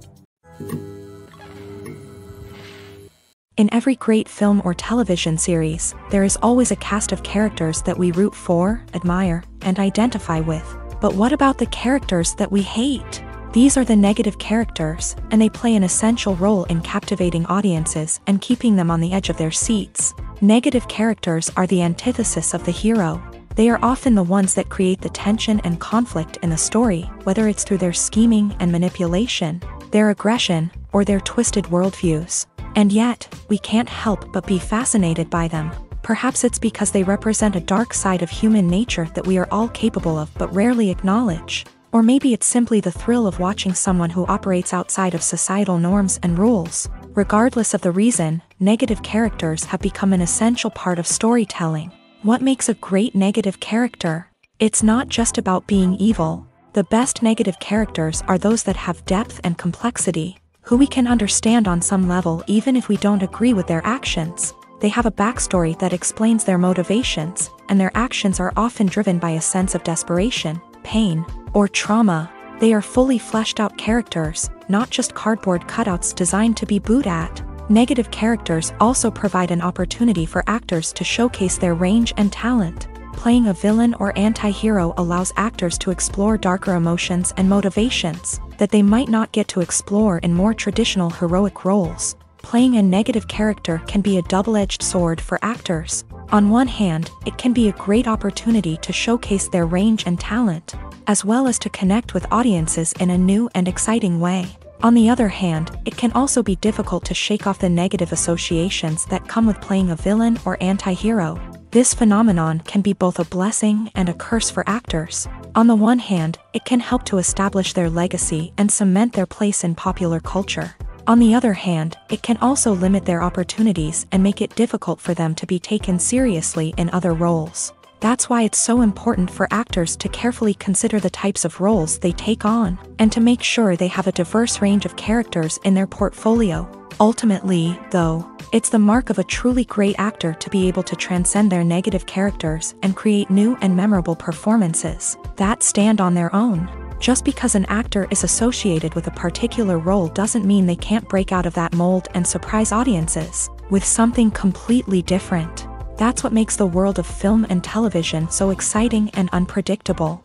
In every great film or television series, there is always a cast of characters that we root for, admire, and identify with. But what about the characters that we hate? These are the negative characters, and they play an essential role in captivating audiences and keeping them on the edge of their seats. Negative characters are the antithesis of the hero. They are often the ones that create the tension and conflict in the story, whether it's through their scheming and manipulation, their aggression, or their twisted worldviews. And yet, we can't help but be fascinated by them. Perhaps it's because they represent a dark side of human nature that we are all capable of but rarely acknowledge. Or maybe it's simply the thrill of watching someone who operates outside of societal norms and rules. Regardless of the reason, negative characters have become an essential part of storytelling. What makes a great negative character? It's not just about being evil. The best negative characters are those that have depth and complexity, who we can understand on some level even if we don't agree with their actions. They have a backstory that explains their motivations, and their actions are often driven by a sense of desperation, pain, or trauma. They are fully fleshed out characters, not just cardboard cutouts designed to be booed at. Negative characters also provide an opportunity for actors to showcase their range and talent. Playing a villain or anti-hero allows actors to explore darker emotions and motivations that they might not get to explore in more traditional heroic roles. Playing a negative character can be a double-edged sword for actors. On one hand, it can be a great opportunity to showcase their range and talent, as well as to connect with audiences in a new and exciting way. On the other hand, it can also be difficult to shake off the negative associations that come with playing a villain or anti-hero. This phenomenon can be both a blessing and a curse for actors. On the one hand, it can help to establish their legacy and cement their place in popular culture. On the other hand, it can also limit their opportunities and make it difficult for them to be taken seriously in other roles. That's why it's so important for actors to carefully consider the types of roles they take on, and to make sure they have a diverse range of characters in their portfolio. Ultimately, though, it's the mark of a truly great actor to be able to transcend their negative characters and create new and memorable performances that stand on their own. Just because an actor is associated with a particular role doesn't mean they can't break out of that mold and surprise audiences with something completely different. That's what makes the world of film and television so exciting and unpredictable.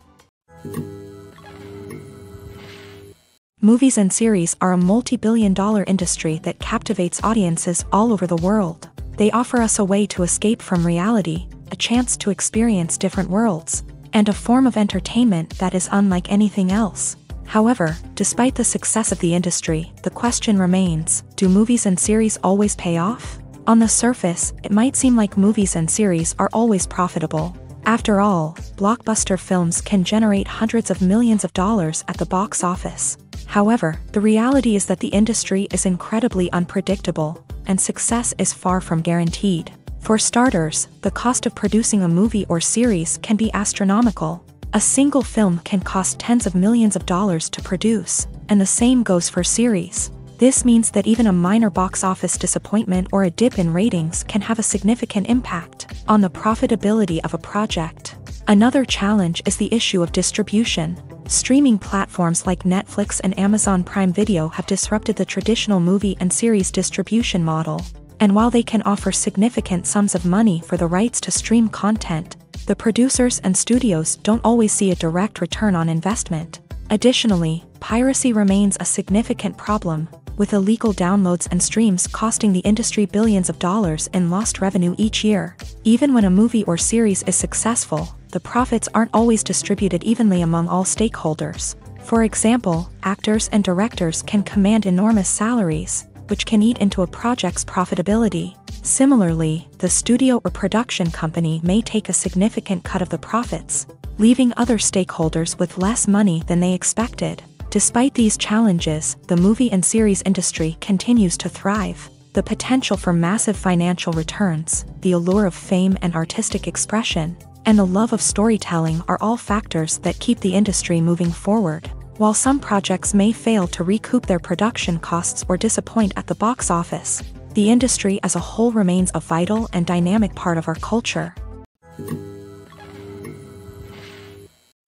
Movies and series are a multi-billion-dollar industry that captivates audiences all over the world. They offer us a way to escape from reality, a chance to experience different worlds, and a form of entertainment that is unlike anything else. However, despite the success of the industry, the question remains, do movies and series always pay off? On the surface, it might seem like movies and series are always profitable. After all, blockbuster films can generate hundreds of millions of dollars at the box office. However, the reality is that the industry is incredibly unpredictable, and success is far from guaranteed. For starters, the cost of producing a movie or series can be astronomical. A single film can cost tens of millions of dollars to produce, and the same goes for series. This means that even a minor box office disappointment or a dip in ratings can have a significant impact on the profitability of a project. Another challenge is the issue of distribution. Streaming platforms like Netflix and Amazon Prime Video have disrupted the traditional movie and series distribution model. And while they can offer significant sums of money for the rights to stream content, the producers and studios don't always see a direct return on investment. Additionally, piracy remains a significant problem, with illegal downloads and streams costing the industry billions of dollars in lost revenue each year. Even when a movie or series is successful, the profits aren't always distributed evenly among all stakeholders. For example, actors and directors can command enormous salaries, which can eat into a project's profitability. Similarly, the studio or production company may take a significant cut of the profits, leaving other stakeholders with less money than they expected. Despite these challenges, the movie and series industry continues to thrive. The potential for massive financial returns, the allure of fame and artistic expression, and the love of storytelling are all factors that keep the industry moving forward. While some projects may fail to recoup their production costs or disappoint at the box office, the industry as a whole remains a vital and dynamic part of our culture.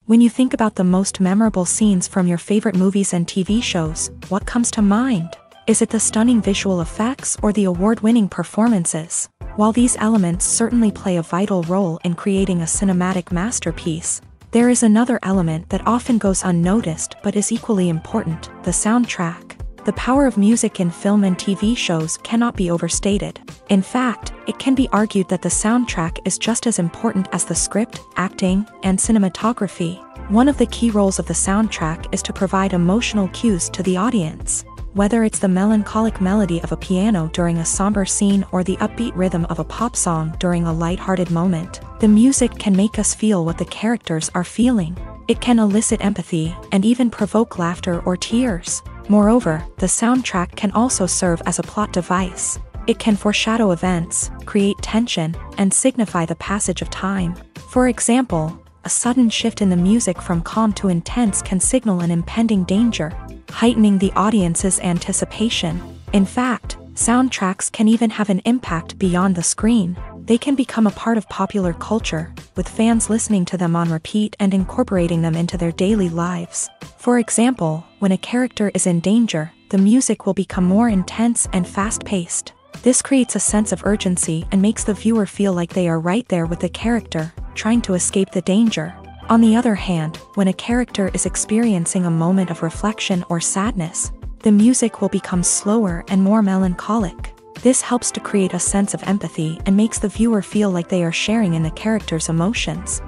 When you think about the most memorable scenes from your favorite movies and TV shows, what comes to mind? Is it the stunning visual effects or the award-winning performances? While these elements certainly play a vital role in creating a cinematic masterpiece, there is another element that often goes unnoticed but is equally important: the soundtrack. The power of music in film and TV shows cannot be overstated. In fact, it can be argued that the soundtrack is just as important as the script, acting, and cinematography. One of the key roles of the soundtrack is to provide emotional cues to the audience. Whether it's the melancholic melody of a piano during a somber scene or the upbeat rhythm of a pop song during a lighthearted moment, the music can make us feel what the characters are feeling. It can elicit empathy and even provoke laughter or tears. Moreover, the soundtrack can also serve as a plot device. It can foreshadow events, create tension, and signify the passage of time. For example, a sudden shift in the music from calm to intense can signal an impending danger, heightening the audience's anticipation. In fact, soundtracks can even have an impact beyond the screen. They can become a part of popular culture, with fans listening to them on repeat and incorporating them into their daily lives. For example, when a character is in danger, the music will become more intense and fast-paced. This creates a sense of urgency and makes the viewer feel like they are right there with the character, trying to escape the danger. On the other hand, when a character is experiencing a moment of reflection or sadness, the music will become slower and more melancholic. This helps to create a sense of empathy and makes the viewer feel like they are sharing in the character's emotions.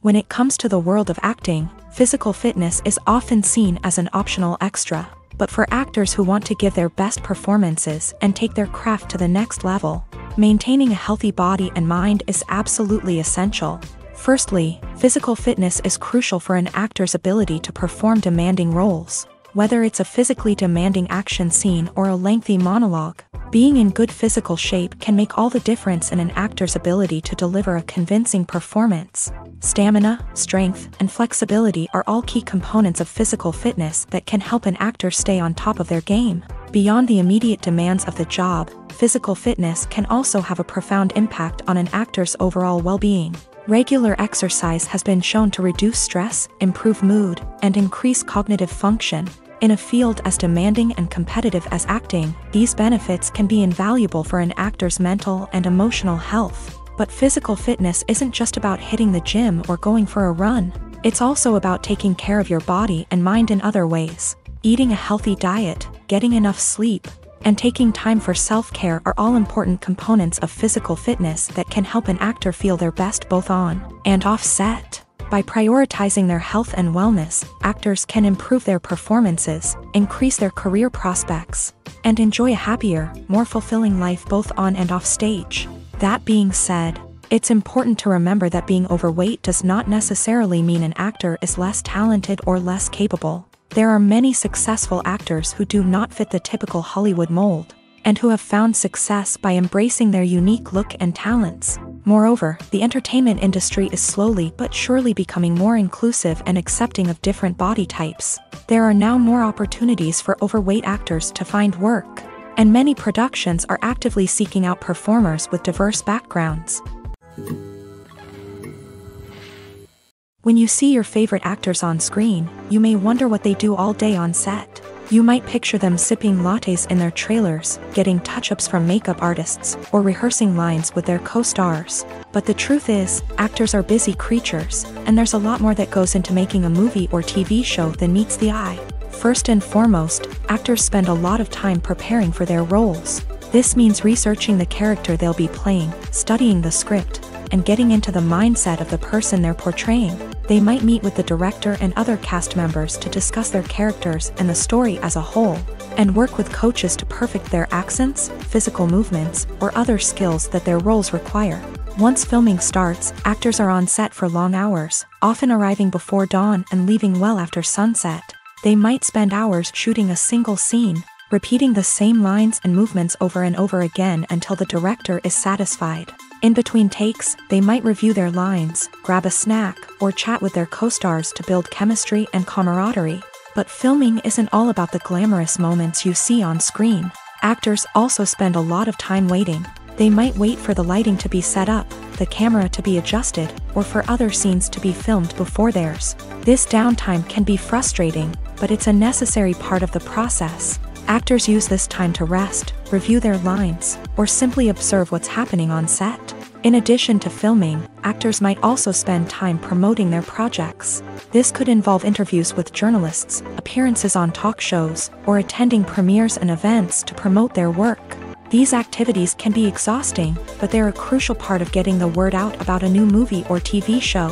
When it comes to the world of acting, physical fitness is often seen as an optional extra. But for actors who want to give their best performances and take their craft to the next level, maintaining a healthy body and mind is absolutely essential. Firstly, physical fitness is crucial for an actor's ability to perform demanding roles. Whether it's a physically demanding action scene or a lengthy monologue, being in good physical shape can make all the difference in an actor's ability to deliver a convincing performance. Stamina, strength, and flexibility are all key components of physical fitness that can help an actor stay on top of their game. Beyond the immediate demands of the job, physical fitness can also have a profound impact on an actor's overall well-being. Regular exercise has been shown to reduce stress, improve mood, and increase cognitive function. In a field as demanding and competitive as acting, these benefits can be invaluable for an actor's mental and emotional health. But physical fitness isn't just about hitting the gym or going for a run. It's also about taking care of your body and mind in other ways. Eating a healthy diet, getting enough sleep, and taking time for self-care are all important components of physical fitness that can help an actor feel their best both on and off set. By prioritizing their health and wellness, actors can improve their performances, increase their career prospects, and enjoy a happier, more fulfilling life both on and off stage. That being said, it's important to remember that being overweight does not necessarily mean an actor is less talented or less capable. There are many successful actors who do not fit the typical Hollywood mold, and who have found success by embracing their unique look and talents. Moreover, the entertainment industry is slowly but surely becoming more inclusive and accepting of different body types. There are now more opportunities for overweight actors to find work, and many productions are actively seeking out performers with diverse backgrounds. When you see your favorite actors on screen, you may wonder what they do all day on set. You might picture them sipping lattes in their trailers, getting touch-ups from makeup artists, or rehearsing lines with their co-stars. But the truth is, actors are busy creatures, and there's a lot more that goes into making a movie or TV show than meets the eye. First and foremost, actors spend a lot of time preparing for their roles. This means researching the character they'll be playing, studying the script, and getting into the mindset of the person they're portraying. They might meet with the director and other cast members to discuss their characters and the story as a whole, and work with coaches to perfect their accents, physical movements, or other skills that their roles require. Once filming starts, actors are on set for long hours, often arriving before dawn and leaving well after sunset. They might spend hours shooting a single scene, repeating the same lines and movements over and over again until the director is satisfied. In between takes, they might review their lines, grab a snack, or chat with their co-stars to build chemistry and camaraderie. But filming isn't all about the glamorous moments you see on screen. Actors also spend a lot of time waiting. They might wait for the lighting to be set up, the camera to be adjusted, or for other scenes to be filmed before theirs. This downtime can be frustrating, but it's a necessary part of the process. Actors use this time to rest, review their lines, or simply observe what's happening on set. In addition to filming, actors might also spend time promoting their projects. This could involve interviews with journalists, appearances on talk shows, or attending premieres and events to promote their work. These activities can be exhausting, but they're a crucial part of getting the word out about a new movie or TV show.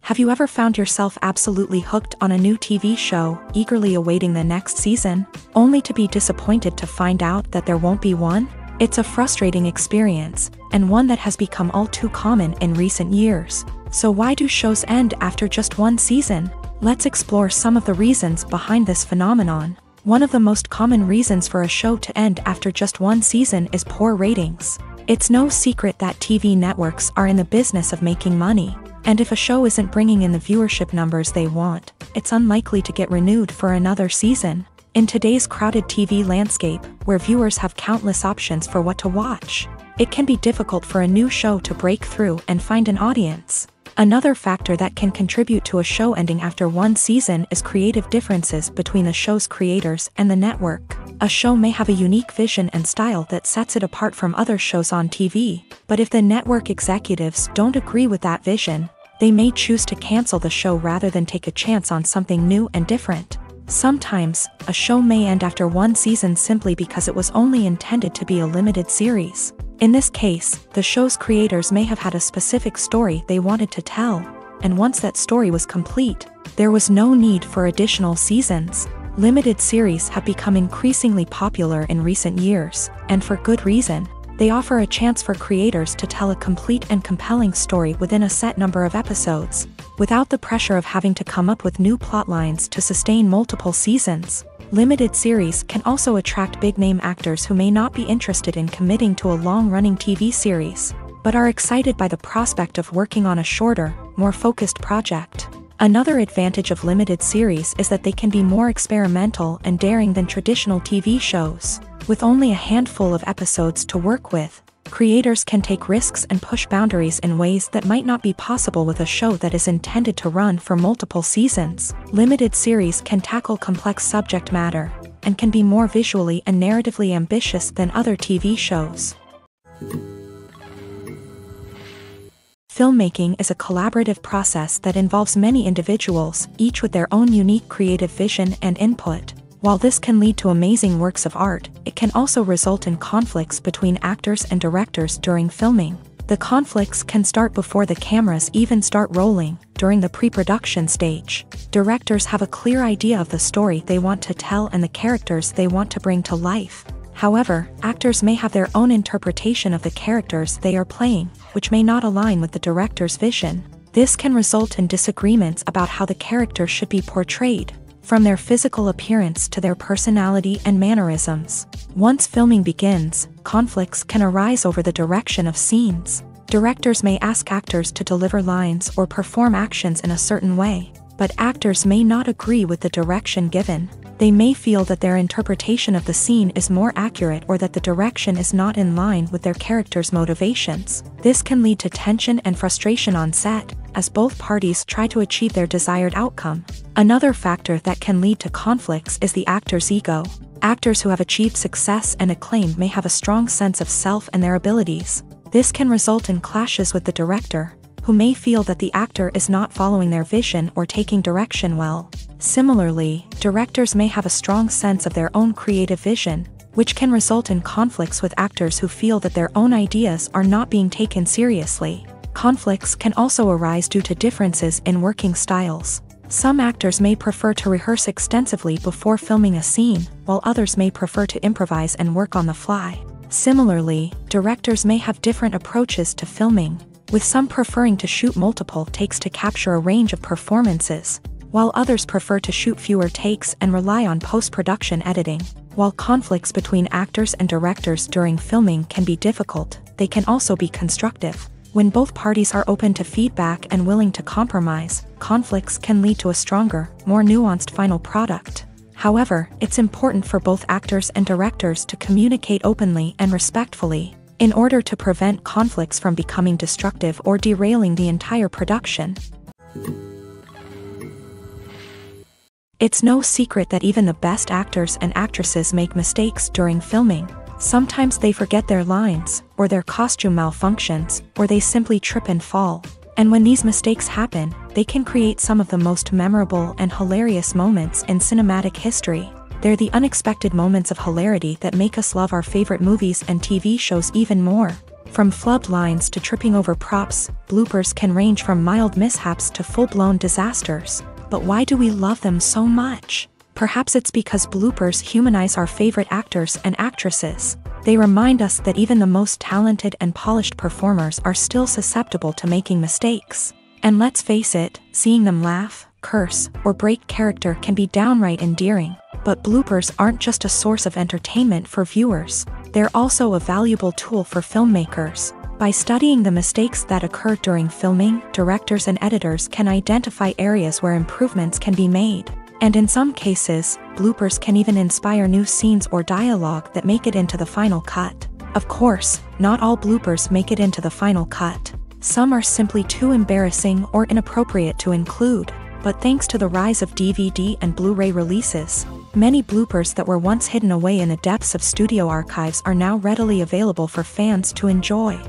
Have you ever found yourself absolutely hooked on a new TV show, eagerly awaiting the next season, only to be disappointed to find out that there won't be one? It's a frustrating experience, and one that has become all too common in recent years. So why do shows end after just one season? Let's explore some of the reasons behind this phenomenon. One of the most common reasons for a show to end after just one season is poor ratings. It's no secret that TV networks are in the business of making money. And if a show isn't bringing in the viewership numbers they want, it's unlikely to get renewed for another season. In today's crowded TV landscape, where viewers have countless options for what to watch, it can be difficult for a new show to break through and find an audience. Another factor that can contribute to a show ending after one season is creative differences between the show's creators and the network. A show may have a unique vision and style that sets it apart from other shows on TV, but if the network executives don't agree with that vision, They may choose to cancel the show rather than take a chance on something new and different. Sometimes, a show may end after one season simply because it was only intended to be a limited series. In this case, the show's creators may have had a specific story they wanted to tell, and once that story was complete, there was no need for additional seasons. Limited series have become increasingly popular in recent years, and for good reason. They offer a chance for creators to tell a complete and compelling story within a set number of episodes, without the pressure of having to come up with new plotlines to sustain multiple seasons. Limited series can also attract big-name actors who may not be interested in committing to a long-running TV series, but are excited by the prospect of working on a shorter, more focused project. Another advantage of limited series is that they can be more experimental and daring than traditional TV shows. With only a handful of episodes to work with, creators can take risks and push boundaries in ways that might not be possible with a show that is intended to run for multiple seasons. Limited series can tackle complex subject matter, and can be more visually and narratively ambitious than other TV shows. Filmmaking is a collaborative process that involves many individuals, each with their own unique creative vision and input. While this can lead to amazing works of art, it can also result in conflicts between actors and directors during filming. The conflicts can start before the cameras even start rolling, during the pre-production stage. Directors have a clear idea of the story they want to tell and the characters they want to bring to life. However, actors may have their own interpretation of the characters they are playing, which may not align with the director's vision. This can result in disagreements about how the character should be portrayed, from their physical appearance to their personality and mannerisms. Once filming begins, conflicts can arise over the direction of scenes. Directors may ask actors to deliver lines or perform actions in a certain way, but actors may not agree with the direction given. They may feel that their interpretation of the scene is more accurate or that the direction is not in line with their character's motivations. This can lead to tension and frustration on set, as both parties try to achieve their desired outcome. Another factor that can lead to conflicts is the actor's ego. Actors who have achieved success and acclaim may have a strong sense of self and their abilities. This can result in clashes with the director, who may feel that the actor is not following their vision or taking direction well. Similarly, directors may have a strong sense of their own creative vision, which can result in conflicts with actors who feel that their own ideas are not being taken seriously. Conflicts can also arise due to differences in working styles. Some actors may prefer to rehearse extensively before filming a scene, while others may prefer to improvise and work on the fly. Similarly, directors may have different approaches to filming, with some preferring to shoot multiple takes to capture a range of performances, while others prefer to shoot fewer takes and rely on post-production editing. While conflicts between actors and directors during filming can be difficult, they can also be constructive. When both parties are open to feedback and willing to compromise, conflicts can lead to a stronger, more nuanced final product. However, it's important for both actors and directors to communicate openly and respectfully, in order to prevent conflicts from becoming destructive or derailing the entire production. It's no secret that even the best actors and actresses make mistakes during filming. Sometimes they forget their lines, or their costume malfunctions, or they simply trip and fall. And when these mistakes happen, they can create some of the most memorable and hilarious moments in cinematic history. They're the unexpected moments of hilarity that make us love our favorite movies and TV shows even more. From flubbed lines to tripping over props, bloopers can range from mild mishaps to full-blown disasters. But why do we love them so much? Perhaps it's because bloopers humanize our favorite actors and actresses. They remind us that even the most talented and polished performers are still susceptible to making mistakes. And let's face it, seeing them laugh, curse, or break character can be downright endearing. But bloopers aren't just a source of entertainment for viewers. They're also a valuable tool for filmmakers. By studying the mistakes that occur during filming, directors and editors can identify areas where improvements can be made. And in some cases, bloopers can even inspire new scenes or dialogue that make it into the final cut. Of course, not all bloopers make it into the final cut. Some are simply too embarrassing or inappropriate to include. But thanks to the rise of DVD and Blu-ray releases, many bloopers that were once hidden away in the depths of studio archives are now readily available for fans to enjoy.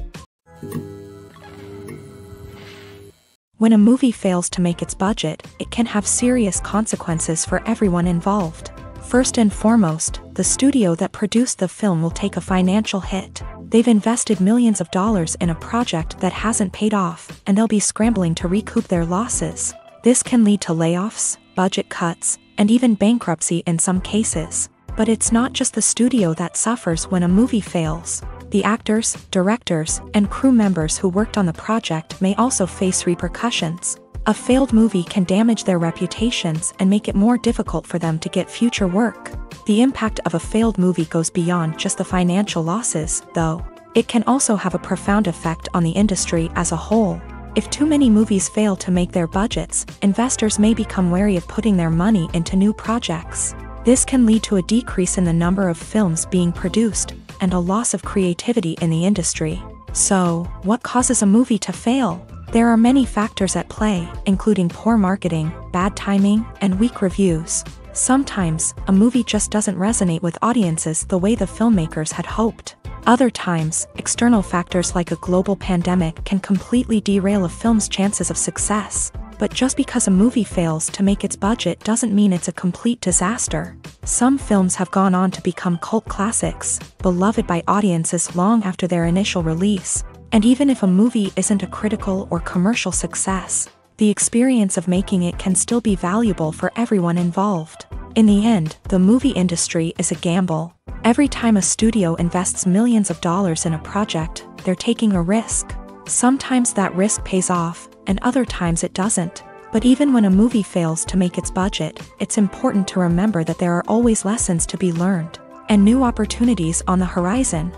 When a movie fails to make its budget, it can have serious consequences for everyone involved. First and foremost, the studio that produced the film will take a financial hit. They've invested millions of dollars in a project that hasn't paid off, and they'll be scrambling to recoup their losses. This can lead to layoffs, budget cuts, and even bankruptcy in some cases. But it's not just the studio that suffers when a movie fails. The actors, directors, and crew members who worked on the project may also face repercussions. A failed movie can damage their reputations and make it more difficult for them to get future work. The impact of a failed movie goes beyond just the financial losses, though. It can also have a profound effect on the industry as a whole. If too many movies fail to make their budgets, investors may become wary of putting their money into new projects. This can lead to a decrease in the number of films being produced, and a loss of creativity in the industry. So, what causes a movie to fail? There are many factors at play, including poor marketing, bad timing, and weak reviews. Sometimes, a movie just doesn't resonate with audiences the way the filmmakers had hoped. Other times, external factors like a global pandemic can completely derail a film's chances of success. But just because a movie fails to make its budget doesn't mean it's a complete disaster. Some films have gone on to become cult classics, beloved by audiences long after their initial release. And even if a movie isn't a critical or commercial success, the experience of making it can still be valuable for everyone involved. In the end, the movie industry is a gamble. Every time a studio invests millions of dollars in a project, they're taking a risk. Sometimes that risk pays off, and other times it doesn't. But even when a movie fails to make its budget, it's important to remember that there are always lessons to be learned, and new opportunities on the horizon.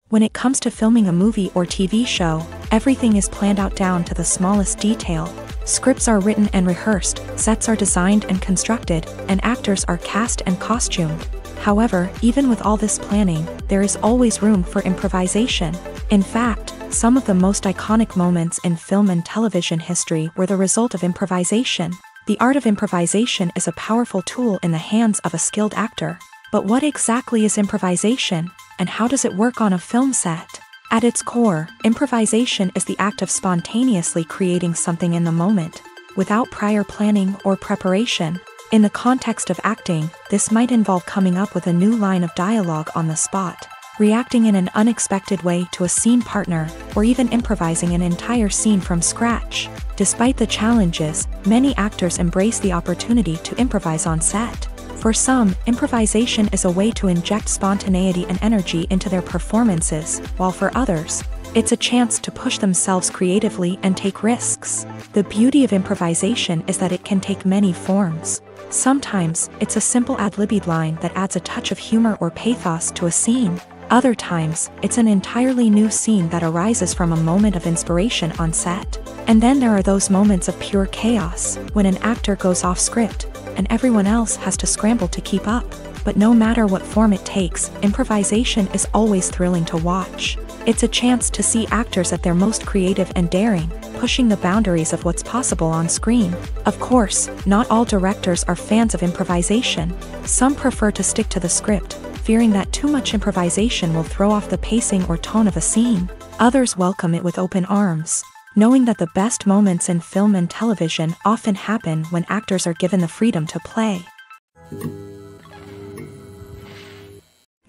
When it comes to filming a movie or TV show, everything is planned out down to the smallest detail. Scripts are written and rehearsed, sets are designed and constructed, and actors are cast and costumed. However, even with all this planning, there is always room for improvisation. In fact, some of the most iconic moments in film and television history were the result of improvisation. The art of improvisation is a powerful tool in the hands of a skilled actor. But what exactly is improvisation, and how does it work on a film set? At its core, improvisation is the act of spontaneously creating something in the moment, without prior planning or preparation. In the context of acting, this might involve coming up with a new line of dialogue on the spot, reacting in an unexpected way to a scene partner, or even improvising an entire scene from scratch. Despite the challenges, many actors embrace the opportunity to improvise on set. For some, improvisation is a way to inject spontaneity and energy into their performances, while for others, it's a chance to push themselves creatively and take risks. The beauty of improvisation is that it can take many forms. Sometimes, it's a simple ad-libbed line that adds a touch of humor or pathos to a scene. Other times, it's an entirely new scene that arises from a moment of inspiration on set. And then there are those moments of pure chaos, when an actor goes off script, and everyone else has to scramble to keep up. But no matter what form it takes, improvisation is always thrilling to watch. It's a chance to see actors at their most creative and daring, pushing the boundaries of what's possible on screen. Of course, not all directors are fans of improvisation. Some prefer to stick to the script, fearing that too much improvisation will throw off the pacing or tone of a scene. Others welcome it with open arms, knowing that the best moments in film and television often happen when actors are given the freedom to play.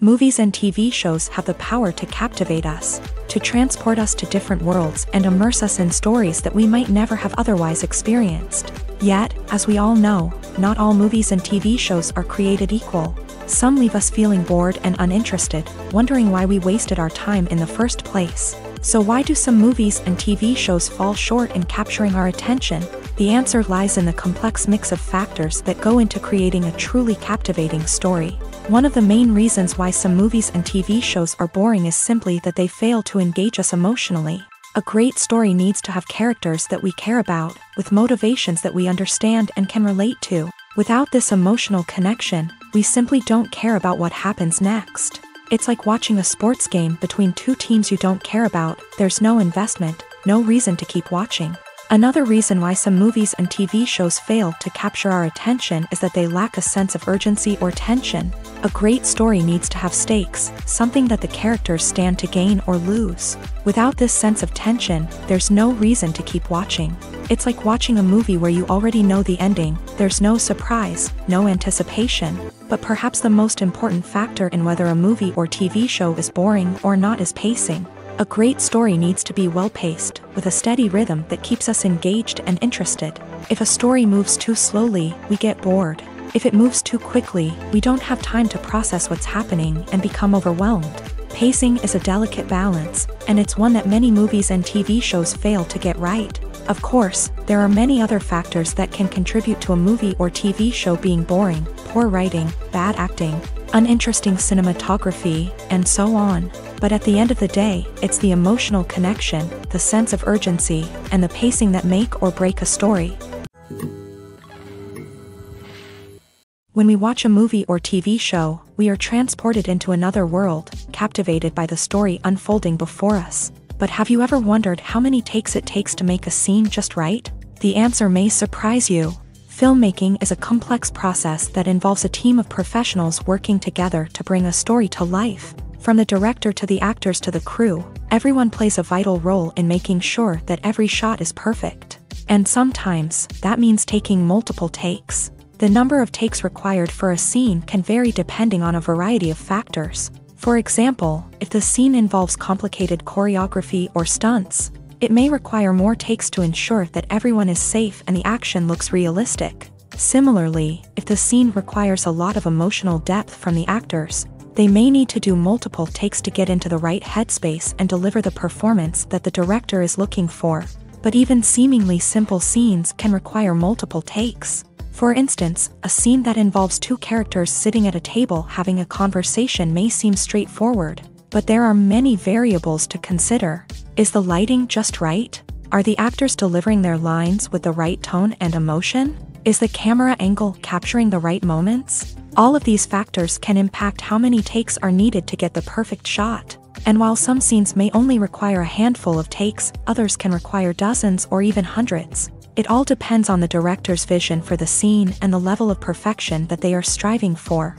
Movies and TV shows have the power to captivate us, to transport us to different worlds and immerse us in stories that we might never have otherwise experienced. Yet, as we all know, not all movies and TV shows are created equal. Some leave us feeling bored and uninterested, wondering why we wasted our time in the first place. So why do some movies and TV shows fall short in capturing our attention? The answer lies in the complex mix of factors that go into creating a truly captivating story. One of the main reasons why some movies and TV shows are boring is simply that they fail to engage us emotionally. A great story needs to have characters that we care about, with motivations that we understand and can relate to. Without this emotional connection, we simply don't care about what happens next. It's like watching a sports game between two teams you don't care about. There's no investment, no reason to keep watching. Another reason why some movies and TV shows fail to capture our attention is that they lack a sense of urgency or tension. A great story needs to have stakes, something that the characters stand to gain or lose. Without this sense of tension, there's no reason to keep watching. It's like watching a movie where you already know the ending, there's no surprise, no anticipation. But perhaps the most important factor in whether a movie or TV show is boring or not is pacing. A great story needs to be well-paced, with a steady rhythm that keeps us engaged and interested. If a story moves too slowly, we get bored. If it moves too quickly, we don't have time to process what's happening and become overwhelmed. Pacing is a delicate balance, and it's one that many movies and TV shows fail to get right. Of course, there are many other factors that can contribute to a movie or TV show being boring: poor writing, bad acting, uninteresting cinematography, and so on. But at the end of the day, it's the emotional connection, the sense of urgency, and the pacing that make or break a story. When we watch a movie or TV show, we are transported into another world, captivated by the story unfolding before us. But have you ever wondered how many takes it takes to make a scene just right? The answer may surprise you. Filmmaking is a complex process that involves a team of professionals working together to bring a story to life. From the director to the actors to the crew, everyone plays a vital role in making sure that every shot is perfect. And sometimes, that means taking multiple takes. The number of takes required for a scene can vary depending on a variety of factors. For example, if the scene involves complicated choreography or stunts, it may require more takes to ensure that everyone is safe and the action looks realistic. Similarly, if the scene requires a lot of emotional depth from the actors, they may need to do multiple takes to get into the right headspace and deliver the performance that the director is looking for. But even seemingly simple scenes can require multiple takes. For instance, a scene that involves two characters sitting at a table having a conversation may seem straightforward, but there are many variables to consider. Is the lighting just right? Are the actors delivering their lines with the right tone and emotion? Is the camera angle capturing the right moments? All of these factors can impact how many takes are needed to get the perfect shot. And while some scenes may only require a handful of takes, others can require dozens or even hundreds. It all depends on the director's vision for the scene and the level of perfection that they are striving for.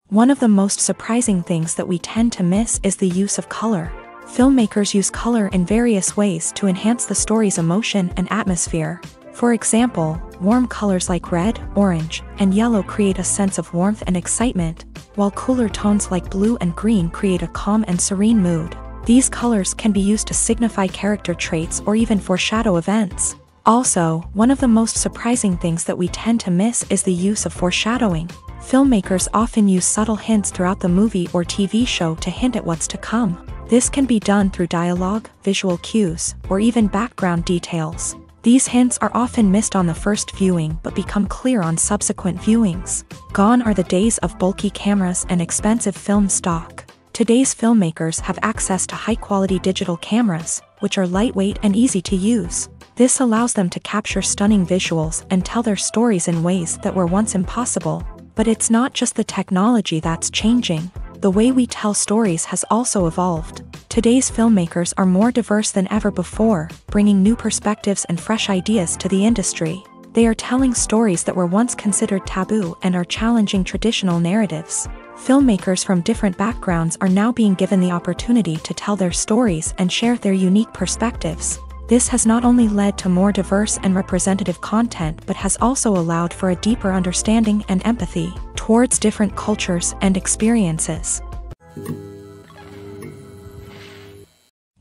One of the most surprising things that we tend to miss is the use of color. Filmmakers use color in various ways to enhance the story's emotion and atmosphere. For example, warm colors like red, orange, and yellow create a sense of warmth and excitement, while cooler tones like blue and green create a calm and serene mood. These colors can be used to signify character traits or even foreshadow events. Also, one of the most surprising things that we tend to miss is the use of foreshadowing. Filmmakers often use subtle hints throughout the movie or TV show to hint at what's to come. This can be done through dialogue, visual cues, or even background details. These hints are often missed on the first viewing but become clear on subsequent viewings. Gone are the days of bulky cameras and expensive film stock. Today's filmmakers have access to high-quality digital cameras, which are lightweight and easy to use. This allows them to capture stunning visuals and tell their stories in ways that were once impossible. But it's not just the technology that's changing. The way we tell stories has also evolved. Today's filmmakers are more diverse than ever before, bringing new perspectives and fresh ideas to the industry. They are telling stories that were once considered taboo and are challenging traditional narratives. Filmmakers from different backgrounds are now being given the opportunity to tell their stories and share their unique perspectives. This has not only led to more diverse and representative content but has also allowed for a deeper understanding and empathy towards different cultures and experiences.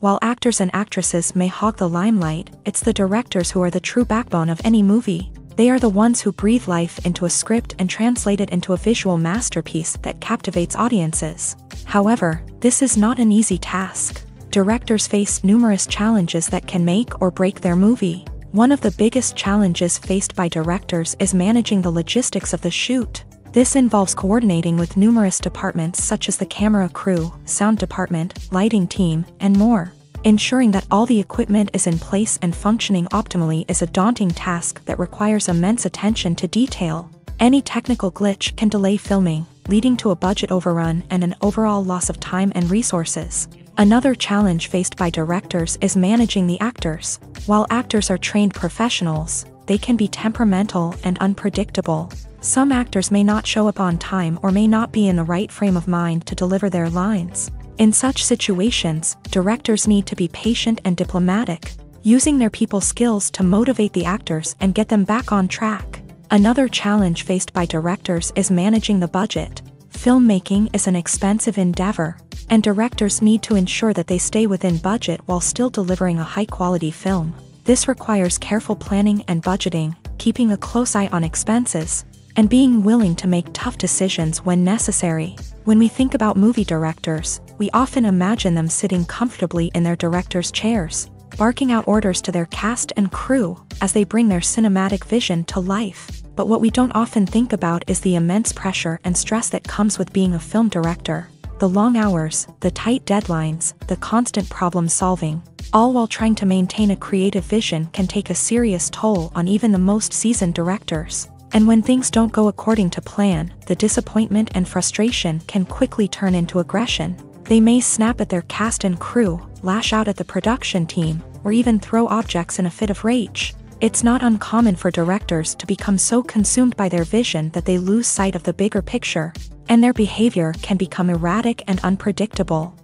While actors and actresses may hog the limelight, it's the directors who are the true backbone of any movie. They are the ones who breathe life into a script and translate it into a visual masterpiece that captivates audiences. However, this is not an easy task. Directors face numerous challenges that can make or break their movie. One of the biggest challenges faced by directors is managing the logistics of the shoot. This involves coordinating with numerous departments such as the camera crew, sound department, lighting team, and more. Ensuring that all the equipment is in place and functioning optimally is a daunting task that requires immense attention to detail. Any technical glitch can delay filming, leading to a budget overrun and an overall loss of time and resources. Another challenge faced by directors is managing the actors. While actors are trained professionals, they can be temperamental and unpredictable. Some actors may not show up on time or may not be in the right frame of mind to deliver their lines. In such situations, directors need to be patient and diplomatic, using their people skills to motivate the actors and get them back on track. Another challenge faced by directors is managing the budget. Filmmaking is an expensive endeavor, and directors need to ensure that they stay within budget while still delivering a high-quality film. This requires careful planning and budgeting, keeping a close eye on expenses, and being willing to make tough decisions when necessary. When we think about movie directors, we often imagine them sitting comfortably in their director's chairs, barking out orders to their cast and crew as they bring their cinematic vision to life. But what we don't often think about is the immense pressure and stress that comes with being a film director. The long hours, the tight deadlines, the constant problem solving, all while trying to maintain a creative vision can take a serious toll on even the most seasoned directors. And when things don't go according to plan, the disappointment and frustration can quickly turn into aggression. They may snap at their cast and crew, lash out at the production team, or even throw objects in a fit of rage. It's not uncommon for directors to become so consumed by their vision that they lose sight of the bigger picture, and their behavior can become erratic and unpredictable.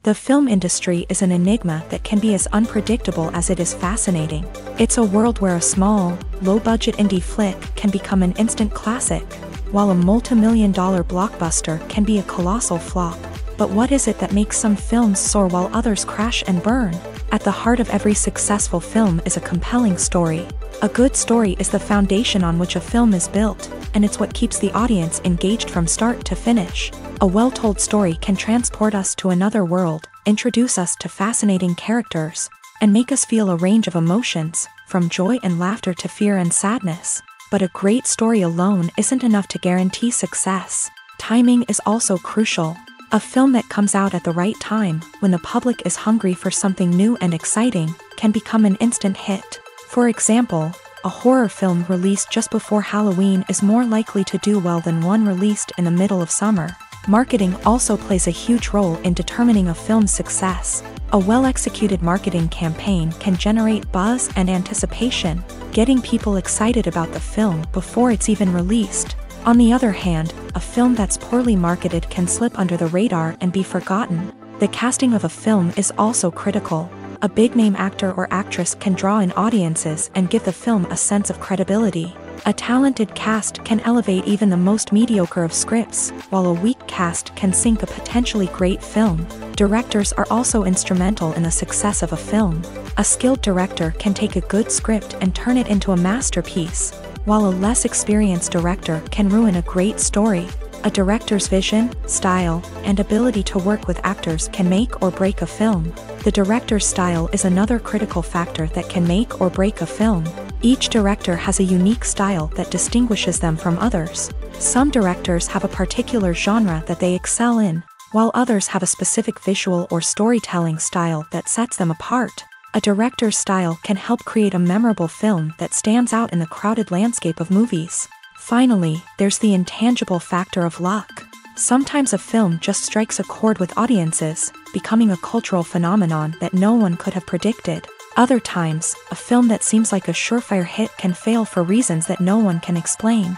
The film industry is an enigma that can be as unpredictable as it is fascinating. It's a world where a small, low-budget indie flick can become an instant classic, while a multi-million-dollar blockbuster can be a colossal flop. But what is it that makes some films soar while others crash and burn? At the heart of every successful film is a compelling story. A good story is the foundation on which a film is built, and it's what keeps the audience engaged from start to finish. A well-told story can transport us to another world, introduce us to fascinating characters, and make us feel a range of emotions, from joy and laughter to fear and sadness. But a great story alone isn't enough to guarantee success. Timing is also crucial. A film that comes out at the right time, when the public is hungry for something new and exciting, can become an instant hit. For example, a horror film released just before Halloween is more likely to do well than one released in the middle of summer. Marketing also plays a huge role in determining a film's success. A well-executed marketing campaign can generate buzz and anticipation, getting people excited about the film before it's even released. On the other hand, a film that's poorly marketed can slip under the radar and be forgotten. The casting of a film is also critical. A big-name actor or actress can draw in audiences and give the film a sense of credibility. A talented cast can elevate even the most mediocre of scripts, while a weak cast can sink a potentially great film. Directors are also instrumental in the success of a film. A skilled director can take a good script and turn it into a masterpiece, while a less experienced director can ruin a great story. A director's vision, style, and ability to work with actors can make or break a film. The director's style is another critical factor that can make or break a film. Each director has a unique style that distinguishes them from others. Some directors have a particular genre that they excel in, while others have a specific visual or storytelling style that sets them apart. A director's style can help create a memorable film that stands out in the crowded landscape of movies. Finally, there's the intangible factor of luck. Sometimes a film just strikes a chord with audiences, becoming a cultural phenomenon that no one could have predicted. Other times, a film that seems like a surefire hit can fail for reasons that no one can explain.